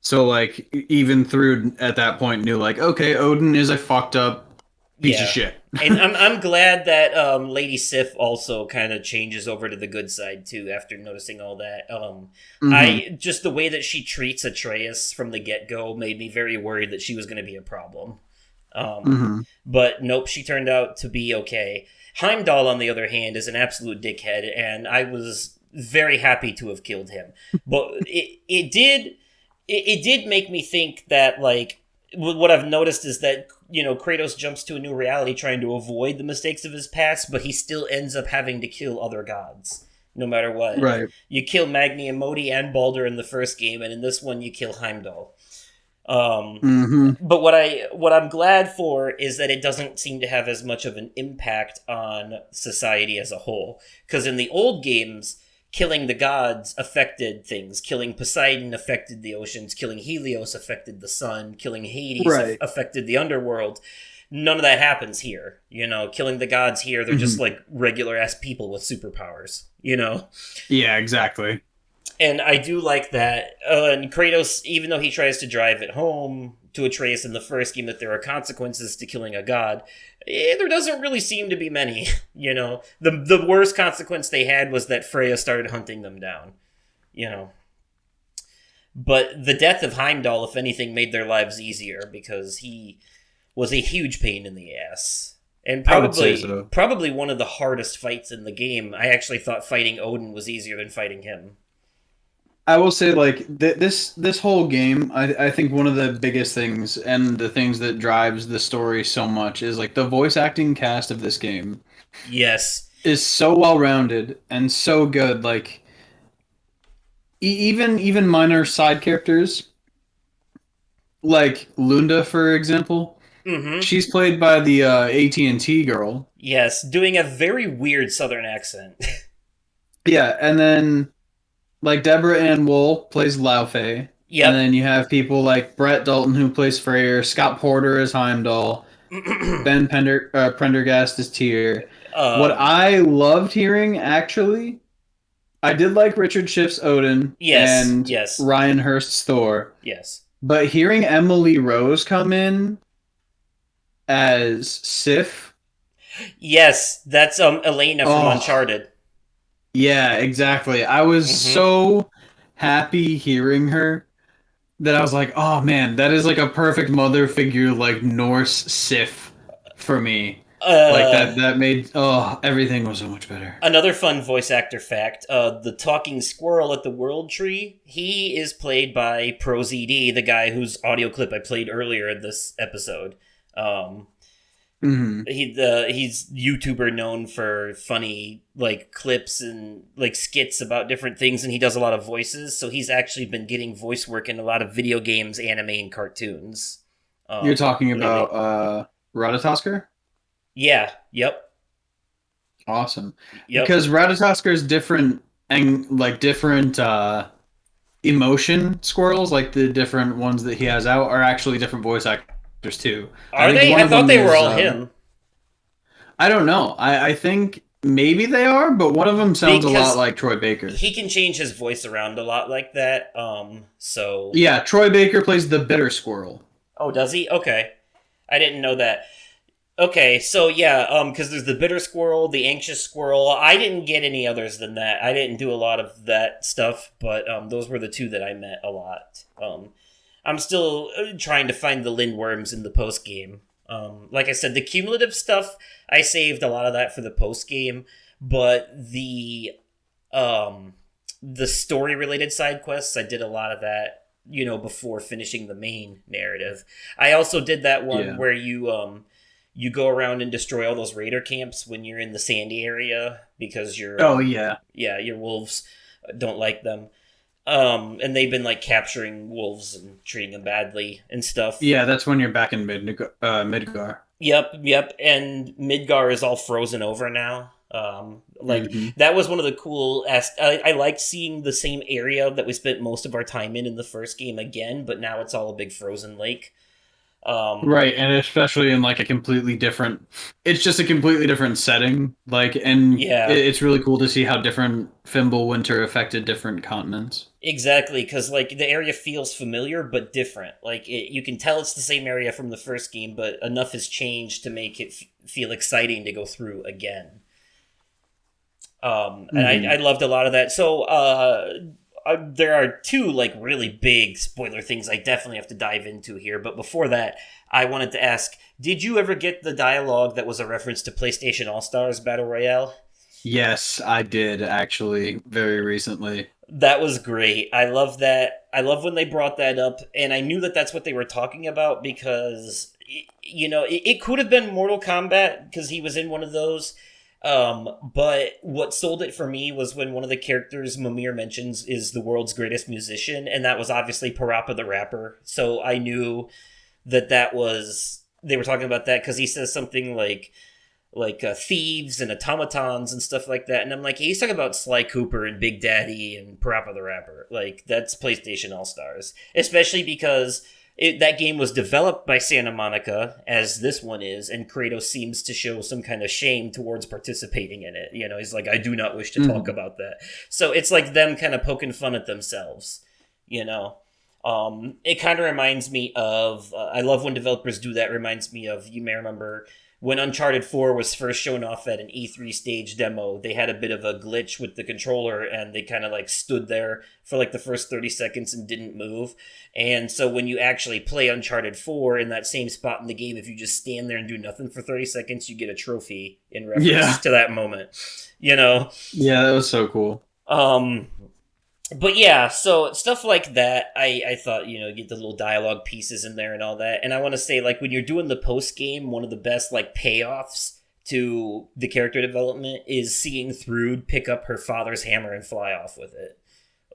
So, like, even Thrud at that point knew, like, okay, Odin is a fucked up piece of shit. And I'm glad that Lady Sif also kind of changes over to the good side too after noticing all that. I just the way that she treats Atreus from the get-go made me very worried that she was going to be a problem. But nope, she turned out to be okay. Heimdall, on the other hand, is an absolute dickhead, and I was very happy to have killed him. But it did make me think that, like, what I've noticed is that, Kratos jumps to a new reality trying to avoid the mistakes of his past, but he still ends up having to kill other gods, no matter what. Right. You kill Magni and Modi and Baldur in the first game, and in this one you kill Heimdall. But what I'm glad for is that it doesn't seem to have as much of an impact on society as a whole. Because in the old games, killing the gods affected things. Killing Poseidon affected the oceans. Killing Helios affected the sun. Killing Hades affected the underworld. None of that happens here. Killing the gods here, they're just like regular ass people with superpowers. Yeah, exactly. And I do like that. And Kratos, even though he tries to drive it home to Atreus in the first game that there are consequences to killing a god, there doesn't really seem to be many. The worst consequence they had was that Freya started hunting them down. But the death of Heimdall, if anything, made their lives easier because he was a huge pain in the ass. And probably one of the hardest fights in the game. I actually thought fighting Odin was easier than fighting him. I will say, like, this whole game, I think one of the biggest things and the things that drives the story so much is, like, the voice acting cast of this game. Yes. Is so well-rounded and so good. Like, even minor side characters, like Lunda, for example, she's played by the AT&T girl. Yes, doing a very weird southern accent. Yeah, and then, like, Deborah Ann Wool plays Laufey. Yep. And then you have people like Brett Dalton, who plays Freyr, Scott Porter as Heimdall, Ben Prendergast as Tyr. What I loved hearing, actually, I did like Richard Schiff's Odin and Ryan Hurst's Thor. Yes. But hearing Emily Rose come in as Sif. Yes, that's Elena from Uncharted. Yeah, exactly. I was so happy hearing her that I was like, oh man, that is like a perfect mother figure, like Norse Sif for me. Like that made everything was so much better. Another fun voice actor fact, the talking squirrel at the World Tree, he is played by ProZD, the guy whose audio clip I played earlier in this episode. He's YouTuber known for funny like clips and like skits about different things, and he does a lot of voices, so he's actually been getting voice work in a lot of video games, anime, and cartoons. You're talking lately. about Ratatosker? Yeah, yep. Awesome. Yep. Because Ratatosker is different and like different emotion squirrels, like the different ones that he has out, are actually different voice actors too. Are they? I thought they were all him. I don't know. I think maybe they are, but one of them sounds a lot like Troy Baker. He can change his voice around a lot like that. So yeah, Troy Baker plays the bitter squirrel. Oh, does he? Okay, I didn't know that. Okay, so yeah, because there's the bitter squirrel, the anxious squirrel. I didn't get any others than that. I didn't do a lot of that stuff, but those were the two that I met a lot. I'm still trying to find the Lindworms in the post game. Like I said, the cumulative stuff, I saved a lot of that for the post game, but the story related side quests, I did a lot of that, before finishing the main narrative. I also did that one where you go around and destroy all those raider camps when you're in the sandy area because your wolves don't like them. And they've been like capturing wolves and treating them badly and stuff. Yeah, that's when you're back in Midgar. Yep. And Midgar is all frozen over now. That was one of the cool I liked seeing the same area that we spent most of our time in the first game again, but now it's all a big frozen lake. Right, and especially in like a completely different, it's just a completely different setting. Like, and it's really cool to see how different Fimbulwinter affected different continents. Exactly, because like the area feels familiar but different. Like you can tell it's the same area from the first game, but enough has changed to make it feel exciting to go through again. And I loved a lot of that. So there are two like really big spoiler things I definitely have to dive into here. But before that, I wanted to ask, did you ever get the dialogue that was a reference to PlayStation All-Stars Battle Royale? Yes, I did actually very recently. That was great. I love that. I love when they brought that up, and I knew that that's what they were talking about because, it could have been Mortal Kombat because he was in one of those. But what sold it for me was when one of the characters Mimir mentions is the world's greatest musician, and that was obviously Parappa the Rapper. So I knew that they were talking about that because he says something like thieves and automatons and stuff like that. And I'm like, he's talking about Sly Cooper and Big Daddy and Parappa the Rapper. Like, that's PlayStation All-Stars. Especially because that game was developed by Santa Monica, as this one is, and Kratos seems to show some kind of shame towards participating in it. He's like, I do not wish to talk about that. So it's like them kind of poking fun at themselves, It kind of reminds me of, I love when developers do that. Reminds me of, you may remember, when Uncharted 4 was first shown off at an E3 stage demo, they had a bit of a glitch with the controller and they kind of like stood there for like the first 30 seconds and didn't move. And so when you actually play Uncharted 4 in that same spot in the game, if you just stand there and do nothing for 30 seconds, you get a trophy in reference to that moment, Yeah, that was so cool. But yeah, so stuff like that, I thought, get the little dialogue pieces in there and all that. And I want to say, like, when you're doing the post-game, one of the best, like, payoffs to the character development is seeing Thrude pick up her father's hammer and fly off with it.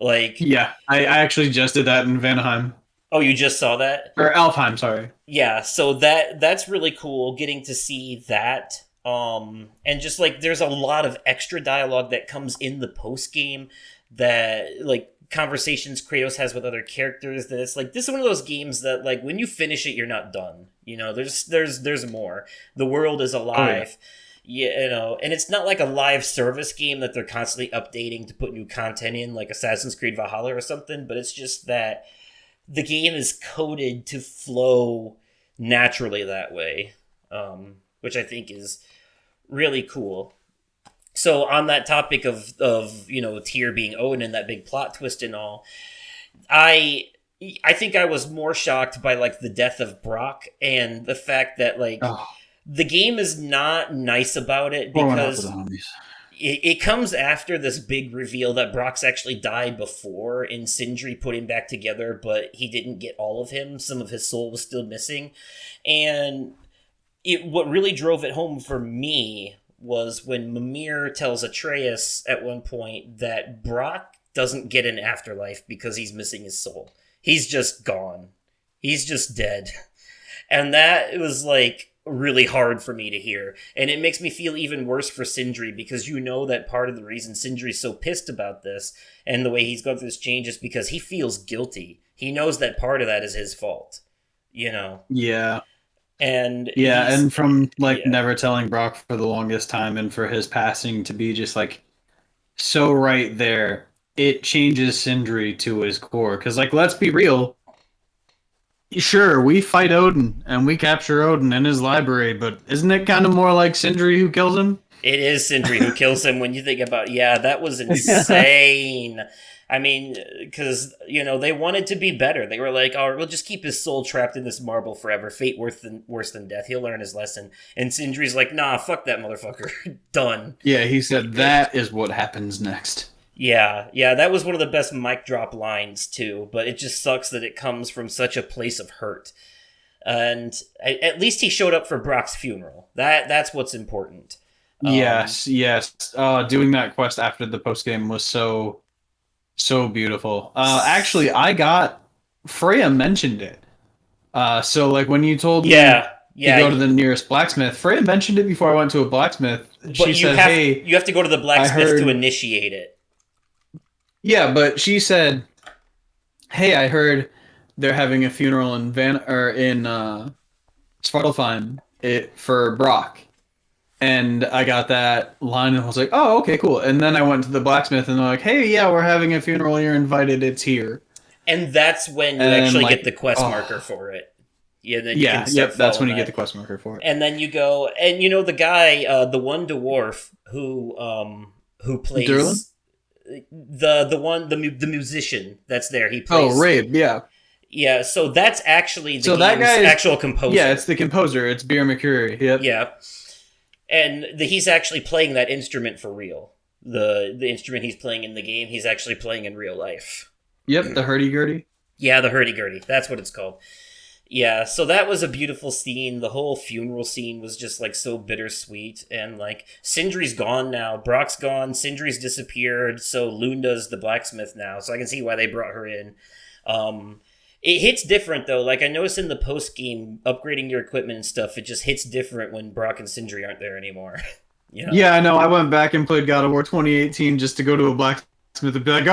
Like... Yeah, I actually just did that in Vanaheim. Oh, you just saw that? Or Alfheim, sorry. Yeah, so that's really cool, getting to see that. And just, like, there's a lot of extra dialogue that comes in the post-game that, like, conversations Kratos has with other characters, that it's like, this is one of those games that, like, when you finish it, you're not done. There's more. The world is alive. And it's not like a live service game that they're constantly updating to put new content in, like Assassin's Creed Valhalla or something, but it's just that the game is coded to flow naturally that way, which I think is really cool. So on that topic of Tyr being Odin and that big plot twist and all, I I think I was more shocked by like the death of Brock and the fact that like Oh, the game is not nice about it pour one out for because the homies. it comes after this big reveal that Brock's actually died before, and Sindri put him back together, but he didn't get all of him. Some of his soul was still missing. And what really drove it home for me was when Mimir tells Atreus at one point that Brock doesn't get an afterlife because he's missing his soul. He's just gone. He's just dead. And that was like really hard for me to hear. And it makes me feel even worse for Sindri because you know that part of the reason Sindri's so pissed about this and the way he's gone through this change is because he feels guilty. He knows that part of that is his fault, you know? Yeah. And And from like yeah. never telling Brock for the longest time and for his passing to be just like so right there, it changes Sindri to his core. Because like, let's be real. Sure, we fight Odin and we capture Odin in his library, but isn't it kind of more like Sindri who kills him? It is Sindri who kills him when you think about, yeah, that was insane. I mean, because, you know, they wanted to be better. They were like, oh, we'll just keep his soul trapped in this marble forever. Fate worse than death. He'll learn his lesson. And Sindri's like, nah, fuck that motherfucker. Done. Yeah, he said that is what happens next. Yeah, that was one of the best mic drop lines, too. But it just sucks that it comes from such a place of hurt. And at least he showed up for Brock's funeral. That's what's important. Yes. Doing that quest after the post game was so beautiful. Actually, Freya mentioned it. So like when you told me to go to the nearest blacksmith, Freya mentioned it before I went to a blacksmith. But you have to go to the blacksmith to initiate it. Yeah, but she said, "Hey, I heard they're having a funeral in Svartalfheim for Brock." And I got that line and I was like, oh, okay, cool. And then I went to the blacksmith and they're like, hey, yeah, we're having a funeral. You're invited. It's here. And that's when you actually get the quest marker for it. Yeah, then you can start that's when you get the quest marker for it. And then you go, and you know the guy, the one dwarf who plays Durlin? the musician that's there. He plays. Oh, Rabe, yeah. Yeah, so that's actually the actual composer. Yeah, it's the composer. It's Beer McCreary. Yep. Yeah. And he's actually playing that instrument for real. The instrument he's playing in the game, he's actually playing in real life. Yep, the hurdy-gurdy. Yeah, the hurdy-gurdy. That's what it's called. Yeah, so that was a beautiful scene. The whole funeral scene was just like so bittersweet. And like Sindri's gone now. Brock's gone. Sindri's disappeared. So Lunda's the blacksmith now. So I can see why they brought her in. It hits different, though. Like, I noticed in the post-game, upgrading your equipment and stuff, it just hits different when Brock and Sindri aren't there anymore. You know? Yeah, I know. I went back and played God of War 2018 just to go to a blacksmith and be like,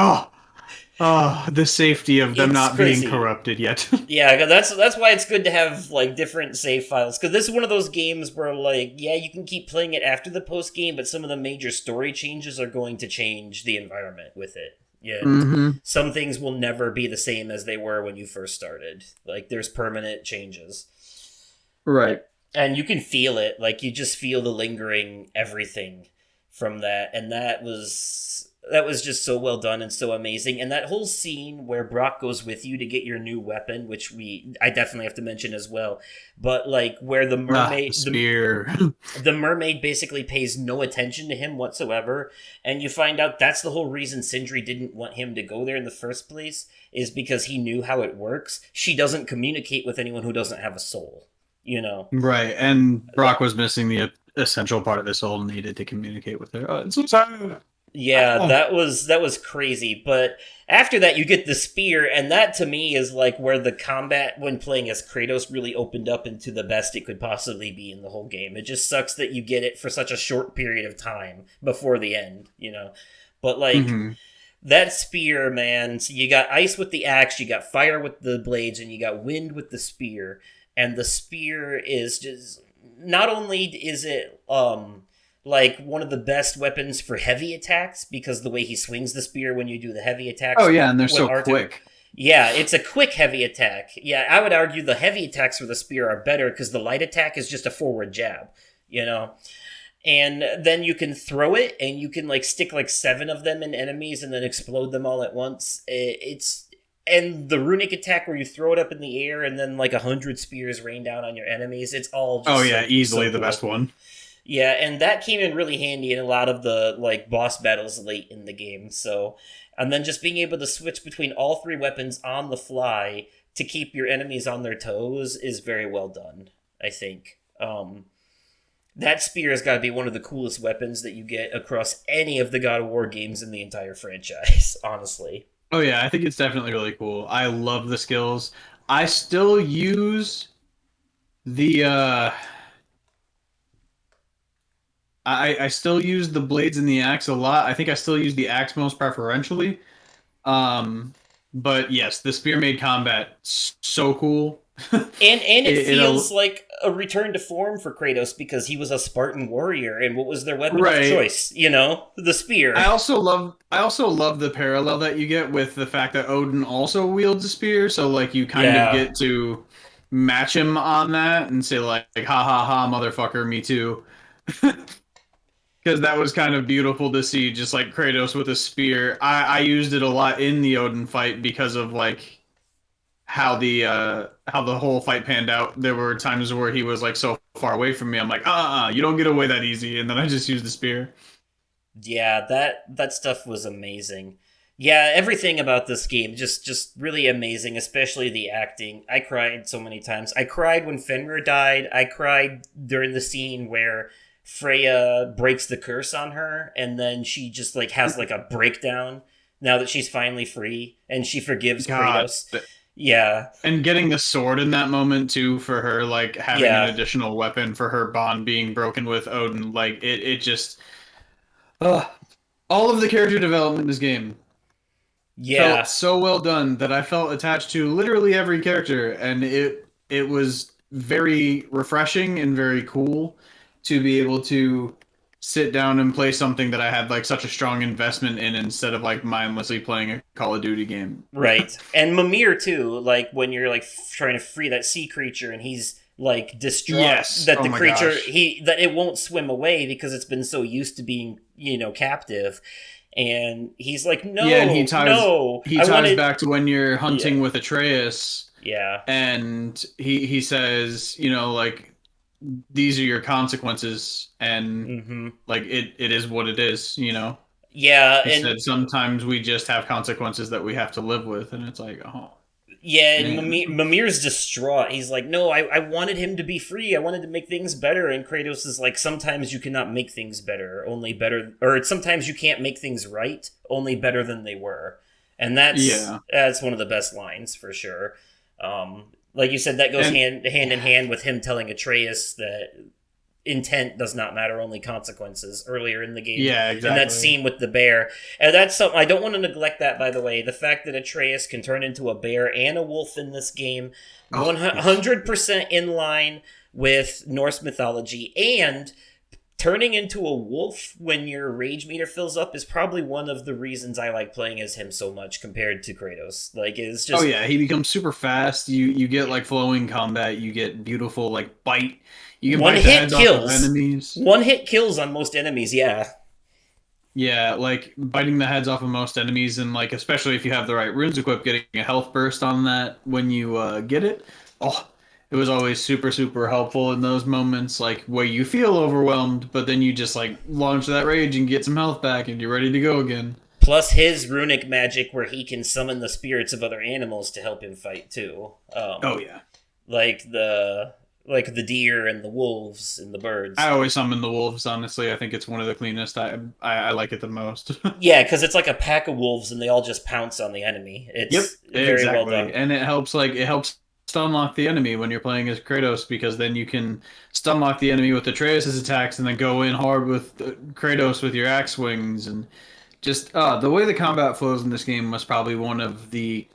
the safety of them not being corrupted yet. Yeah, that's why it's good to have, like, different save files. Because this is one of those games where, like, yeah, you can keep playing it after the post-game, but some of the major story changes are going to change the environment with it. Yeah, Some things will never be the same as they were when you first started. Like, there's permanent changes. Right. And you can feel it. Like, you just feel the lingering everything from that. And that was just so well done and so amazing. And that whole scene where Brock goes with you to get your new weapon, which I definitely have to mention as well. But, like, where the mermaid... spear. The mermaid basically pays no attention to him whatsoever. And you find out that's the whole reason Sindri didn't want him to go there in the first place, is because he knew how it works. She doesn't communicate with anyone who doesn't have a soul, you know? Right, and Brock was missing the essential part of his soul needed to communicate with her. It's so sad. Yeah, that was crazy. But after that, you get the spear, and that to me is like where the combat when playing as Kratos really opened up into the best it could possibly be in the whole game. It just sucks that you get it for such a short period of time before the end, you know. But like that spear, man, so you got ice with the axe, you got fire with the blades, and you got wind with the spear. And the spear is just not only is it like one of the best weapons for heavy attacks because the way he swings the spear when you do the heavy attacks. Oh yeah, and they're so quick. Yeah, it's a quick heavy attack. Yeah, I would argue the heavy attacks for the spear are better because the light attack is just a forward jab, you know? And then you can throw it and you can like stick like 7 of them in enemies and then explode them all at once. and the runic attack where you throw it up in the air and then like 100 spears rain down on your enemies. It's all just Oh yeah, like, easily so the cool. best one. Yeah, and that came in really handy in a lot of the like boss battles late in the game. So, and then just being able to switch between all three weapons on the fly to keep your enemies on their toes is very well done, I think. That spear has got to be one of the coolest weapons that you get across any of the God of War games in the entire franchise, honestly. Oh yeah, I think it's definitely really cool. I love the skills. I still use the I still use the blades and the axe a lot. I think I still use the axe most preferentially. But yes, the spear made combat so cool. And it feels It'll like a return to form for Kratos because he was a Spartan warrior, and what was their weapon of Right. choice? You know, the spear. I also love the parallel that you get with the fact that Odin also wields a spear, so like you kind Yeah. of get to match him on that and say like ha ha ha motherfucker, me too. Because that was kind of beautiful to see, just like Kratos with a spear. I used it a lot in the Odin fight because of like how the whole fight panned out. There were times where he was like so far away from me. I'm like, you don't get away that easy, and then I just used the spear. Yeah, that stuff was amazing. Yeah, everything about this game just really amazing, especially the acting. I cried so many times. I cried when Fenrir died. I cried during the scene where Freya breaks the curse on her and then she just like has like a breakdown now that she's finally free and she forgives God. Kratos. Yeah. And getting the sword in that moment too, for her like having Yeah. an additional weapon for her bond being broken with Odin, like it just uh, all of the character development in this game Yeah. felt so well done that I felt attached to literally every character, and it was very refreshing and very cool to be able to sit down and play something that I had like such a strong investment in instead of like mindlessly playing a Call of Duty game. Right. And Mimir too, like when you're like trying to free that sea creature and he's like distraught Yes. that Oh the my creature gosh. that it won't swim away because it's been so used to being, captive. And he's like, no, Yeah, and he ties no. he I ties wanted... back to when you're hunting with Atreus, Yeah. and he says, like these are your consequences, and Mm-hmm. like it is what it is. Yeah, He and said sometimes we just have consequences that we have to live with, and it's like, oh yeah, and man. Mimir's distraught. He's like, no, I wanted him to be free. I wanted to make things better. And Kratos is like, sometimes you cannot make things better, only better, or sometimes you can't make things right, only better than they were. And that's one of the best lines for sure. Like you said, that goes And- hand in hand with him telling Atreus that intent does not matter, only consequences earlier in the game. Yeah, And exactly. that scene with the bear. And that's something I don't want to neglect that, by the way. The fact that Atreus can turn into a bear and a wolf in this game, 100% in line with Norse mythology, and turning into a wolf when your rage meter fills up is probably one of the reasons I like playing as him so much compared to Kratos. Like, it's just... Oh yeah, he becomes super fast. You get like flowing combat. You get beautiful like bite. You can One bite the hit heads kills. off of enemies. One hit kills on most enemies, yeah. Yeah, like biting the heads off of most enemies, and like especially if you have the right runes equipped, getting a health burst on that when you get it. Oh, it was always super super helpful in those moments, like where you feel overwhelmed, but then you just like launch that rage and get some health back, and you're ready to go again. Plus his runic magic where he can summon the spirits of other animals to help him fight too. Oh yeah. Like the deer and the wolves and the birds. I always summon the wolves. Honestly, I think it's one of the cleanest. I like it the most. Yeah, because it's like a pack of wolves and they all just pounce on the enemy. It's very well done. And it helps stun lock the enemy when you're playing as Kratos, because then you can stun lock the enemy with Atreus' attacks and then go in hard with Kratos with your axe swings, and just the way the combat flows in this game was probably one of the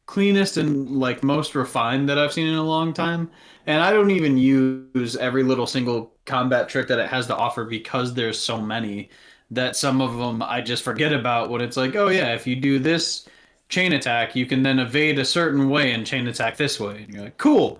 cleanest and like most refined that I've seen in a long time. And I don't even use every little single combat trick that it has to offer because there's so many that some of them I just forget about when it's like, oh yeah, if you do this chain attack, you can then evade a certain way and chain attack this way. And you're like, cool.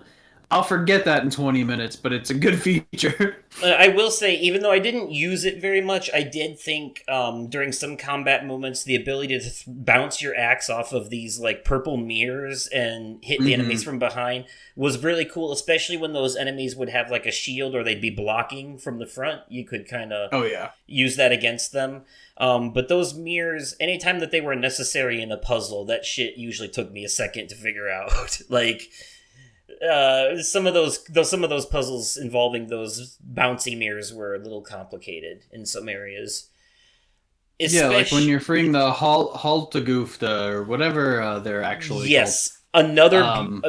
I'll forget that in 20 minutes, but it's a good feature. I will say, even though I didn't use it very much, I did think during some combat moments, the ability to bounce your axe off of these like purple mirrors and hit the enemies from behind was really cool, especially when those enemies would have like a shield or they'd be blocking from the front. You could kind of use that against them. But those mirrors, anytime that they were necessary in a puzzle, that shit usually took me a second to figure out. Like... some of those puzzles involving those bouncy mirrors were a little complicated in some areas. Yeah, like when you're freeing the Haltagufta or whatever they're actually called. Another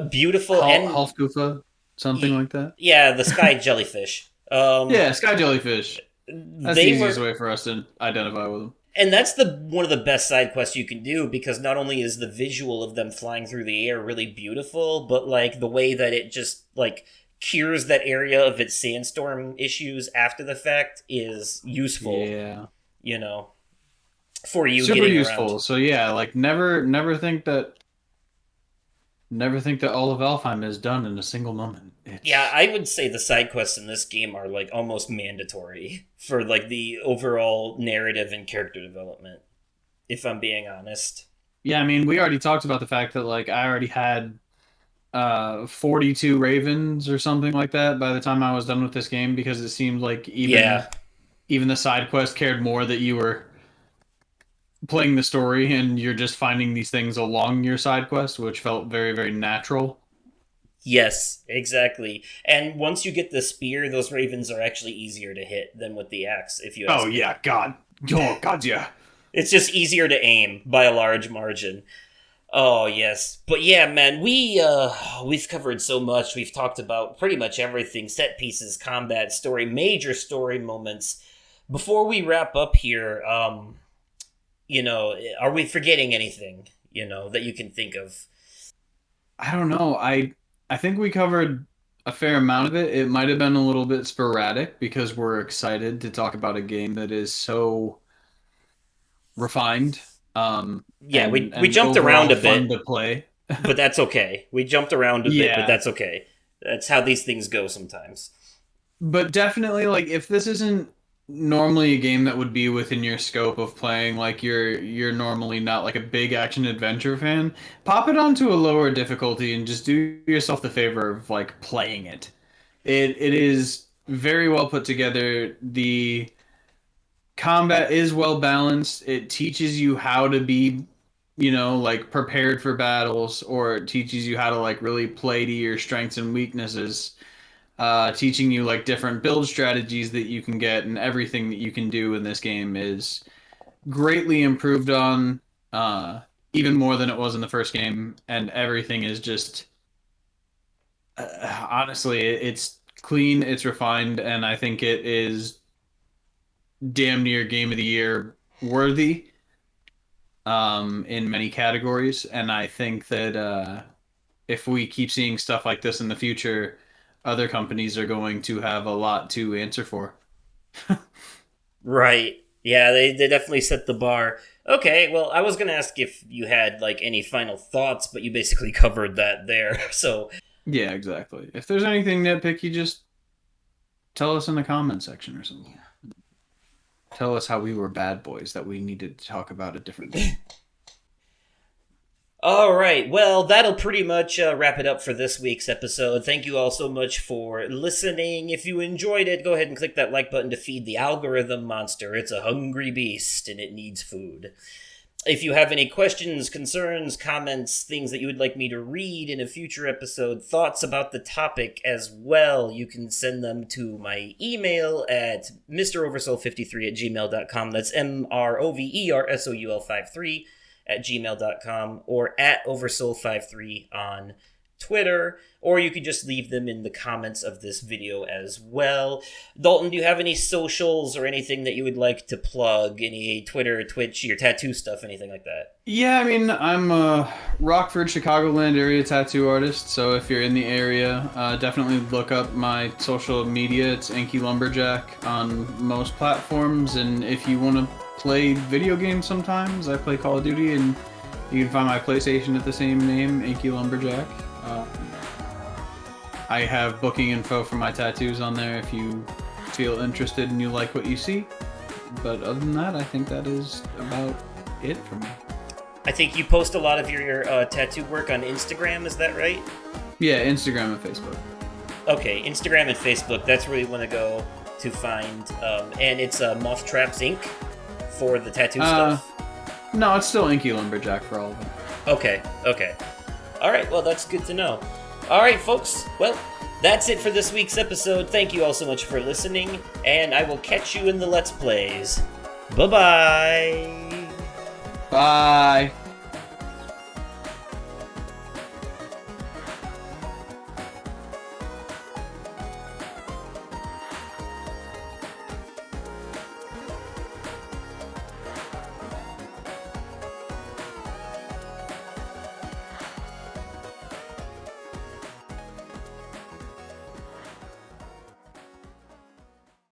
beautiful Halfgufa, something like that. Yeah, the sky jellyfish. Yeah, sky jellyfish. That's the easiest way for us to identify with them. And that's one of the best side quests you can do, because not only is the visual of them flying through the air really beautiful, but like the way that it just like cures that area of its sandstorm issues after the fact is useful. Yeah, you know, for you super getting useful. around. So yeah, like never think that all of Alfheim is done in a single moment. Yeah, I would say the side quests in this game are like almost mandatory for like the overall narrative and character development, if I'm being honest. Yeah, I mean, we already talked about the fact that like I already had 42 ravens or something like that by the time I was done with this game, because it seemed like even the side quest cared more that you were playing the story and you're just finding these things along your side quest, which felt very, very natural. Yes, exactly. And once you get the spear, those ravens are actually easier to hit than with the axe, if you ask me. Yeah, God. Oh, God, yeah. It's just easier to aim by a large margin. Oh, yes. But yeah, man, we've covered so much. We've talked about pretty much everything. Set pieces, combat, story, major story moments. Before we wrap up here, are we forgetting anything, that you can think of? I don't know. I think we covered a fair amount of it. It might have been a little bit sporadic because we're excited to talk about a game that is so refined. We jumped around a bit. Fun to play. But that's okay. We jumped around a bit, but that's okay. That's how these things go sometimes. But definitely, like, if this isn't normally a game that would be within your scope of playing, like you're normally not like a big action adventure fan, pop it onto a lower difficulty and just do yourself the favor of like playing it. It is very well put together. The combat is well balanced. It teaches you how to be, like prepared for battles, or it teaches you how to like really play to your strengths and weaknesses. Teaching you like different build strategies that you can get, and everything that you can do in this game is greatly improved on, even more than it was in the first game. And everything is just, honestly, it's clean, it's refined, and I think it is damn near Game of the Year worthy, in many categories. And I think that if we keep seeing stuff like this in the future, other companies are going to have a lot to answer for. Right. Yeah, they definitely set the bar. Okay, well, I was going to ask if you had like any final thoughts, but you basically covered that there. So yeah, exactly. If there's anything nitpicky, just tell us in the comment section or something. Tell us how we were bad boys that we needed to talk about a different day. All right, well, that'll pretty much wrap it up for this week's episode. Thank you all so much for listening. If you enjoyed it, go ahead and click that like button to feed the algorithm monster. It's a hungry beast, and it needs food. If you have any questions, concerns, comments, things that you would like me to read in a future episode, thoughts about the topic as well, you can send them to my email at mroversoul53@gmail.com. That's MROVERSOUL53 at gmail.com, or at Oversoul53 on Twitter, or you could just leave them in the comments of this video as well. Dalton, do you have any socials or anything that you would like to plug? Any Twitter, Twitch, your tattoo stuff, anything like that? Yeah, I mean, I'm a Rockford, Chicagoland area tattoo artist, so if you're in the area, definitely look up my social media. It's Inky Lumberjack on most platforms, and if you want to play video games sometimes, I play Call of Duty, and you can find my PlayStation at the same name, Inky Lumberjack. I have booking info for my tattoos on there if you feel interested and you like what you see. But other than that, I think that is about it for me. I think you post a lot of your tattoo work on Instagram, is that right? Yeah, Instagram and Facebook. Okay, Instagram and Facebook, that's where you want to go to find, and it's Moth Traps Inc. for the tattoo stuff? No, it's still Inky Lumberjack for all of them. Okay. Alright, well, that's good to know. Alright, folks, well, that's it for this week's episode. Thank you all so much for listening, and I will catch you in the Let's Plays. Bye-bye! Bye!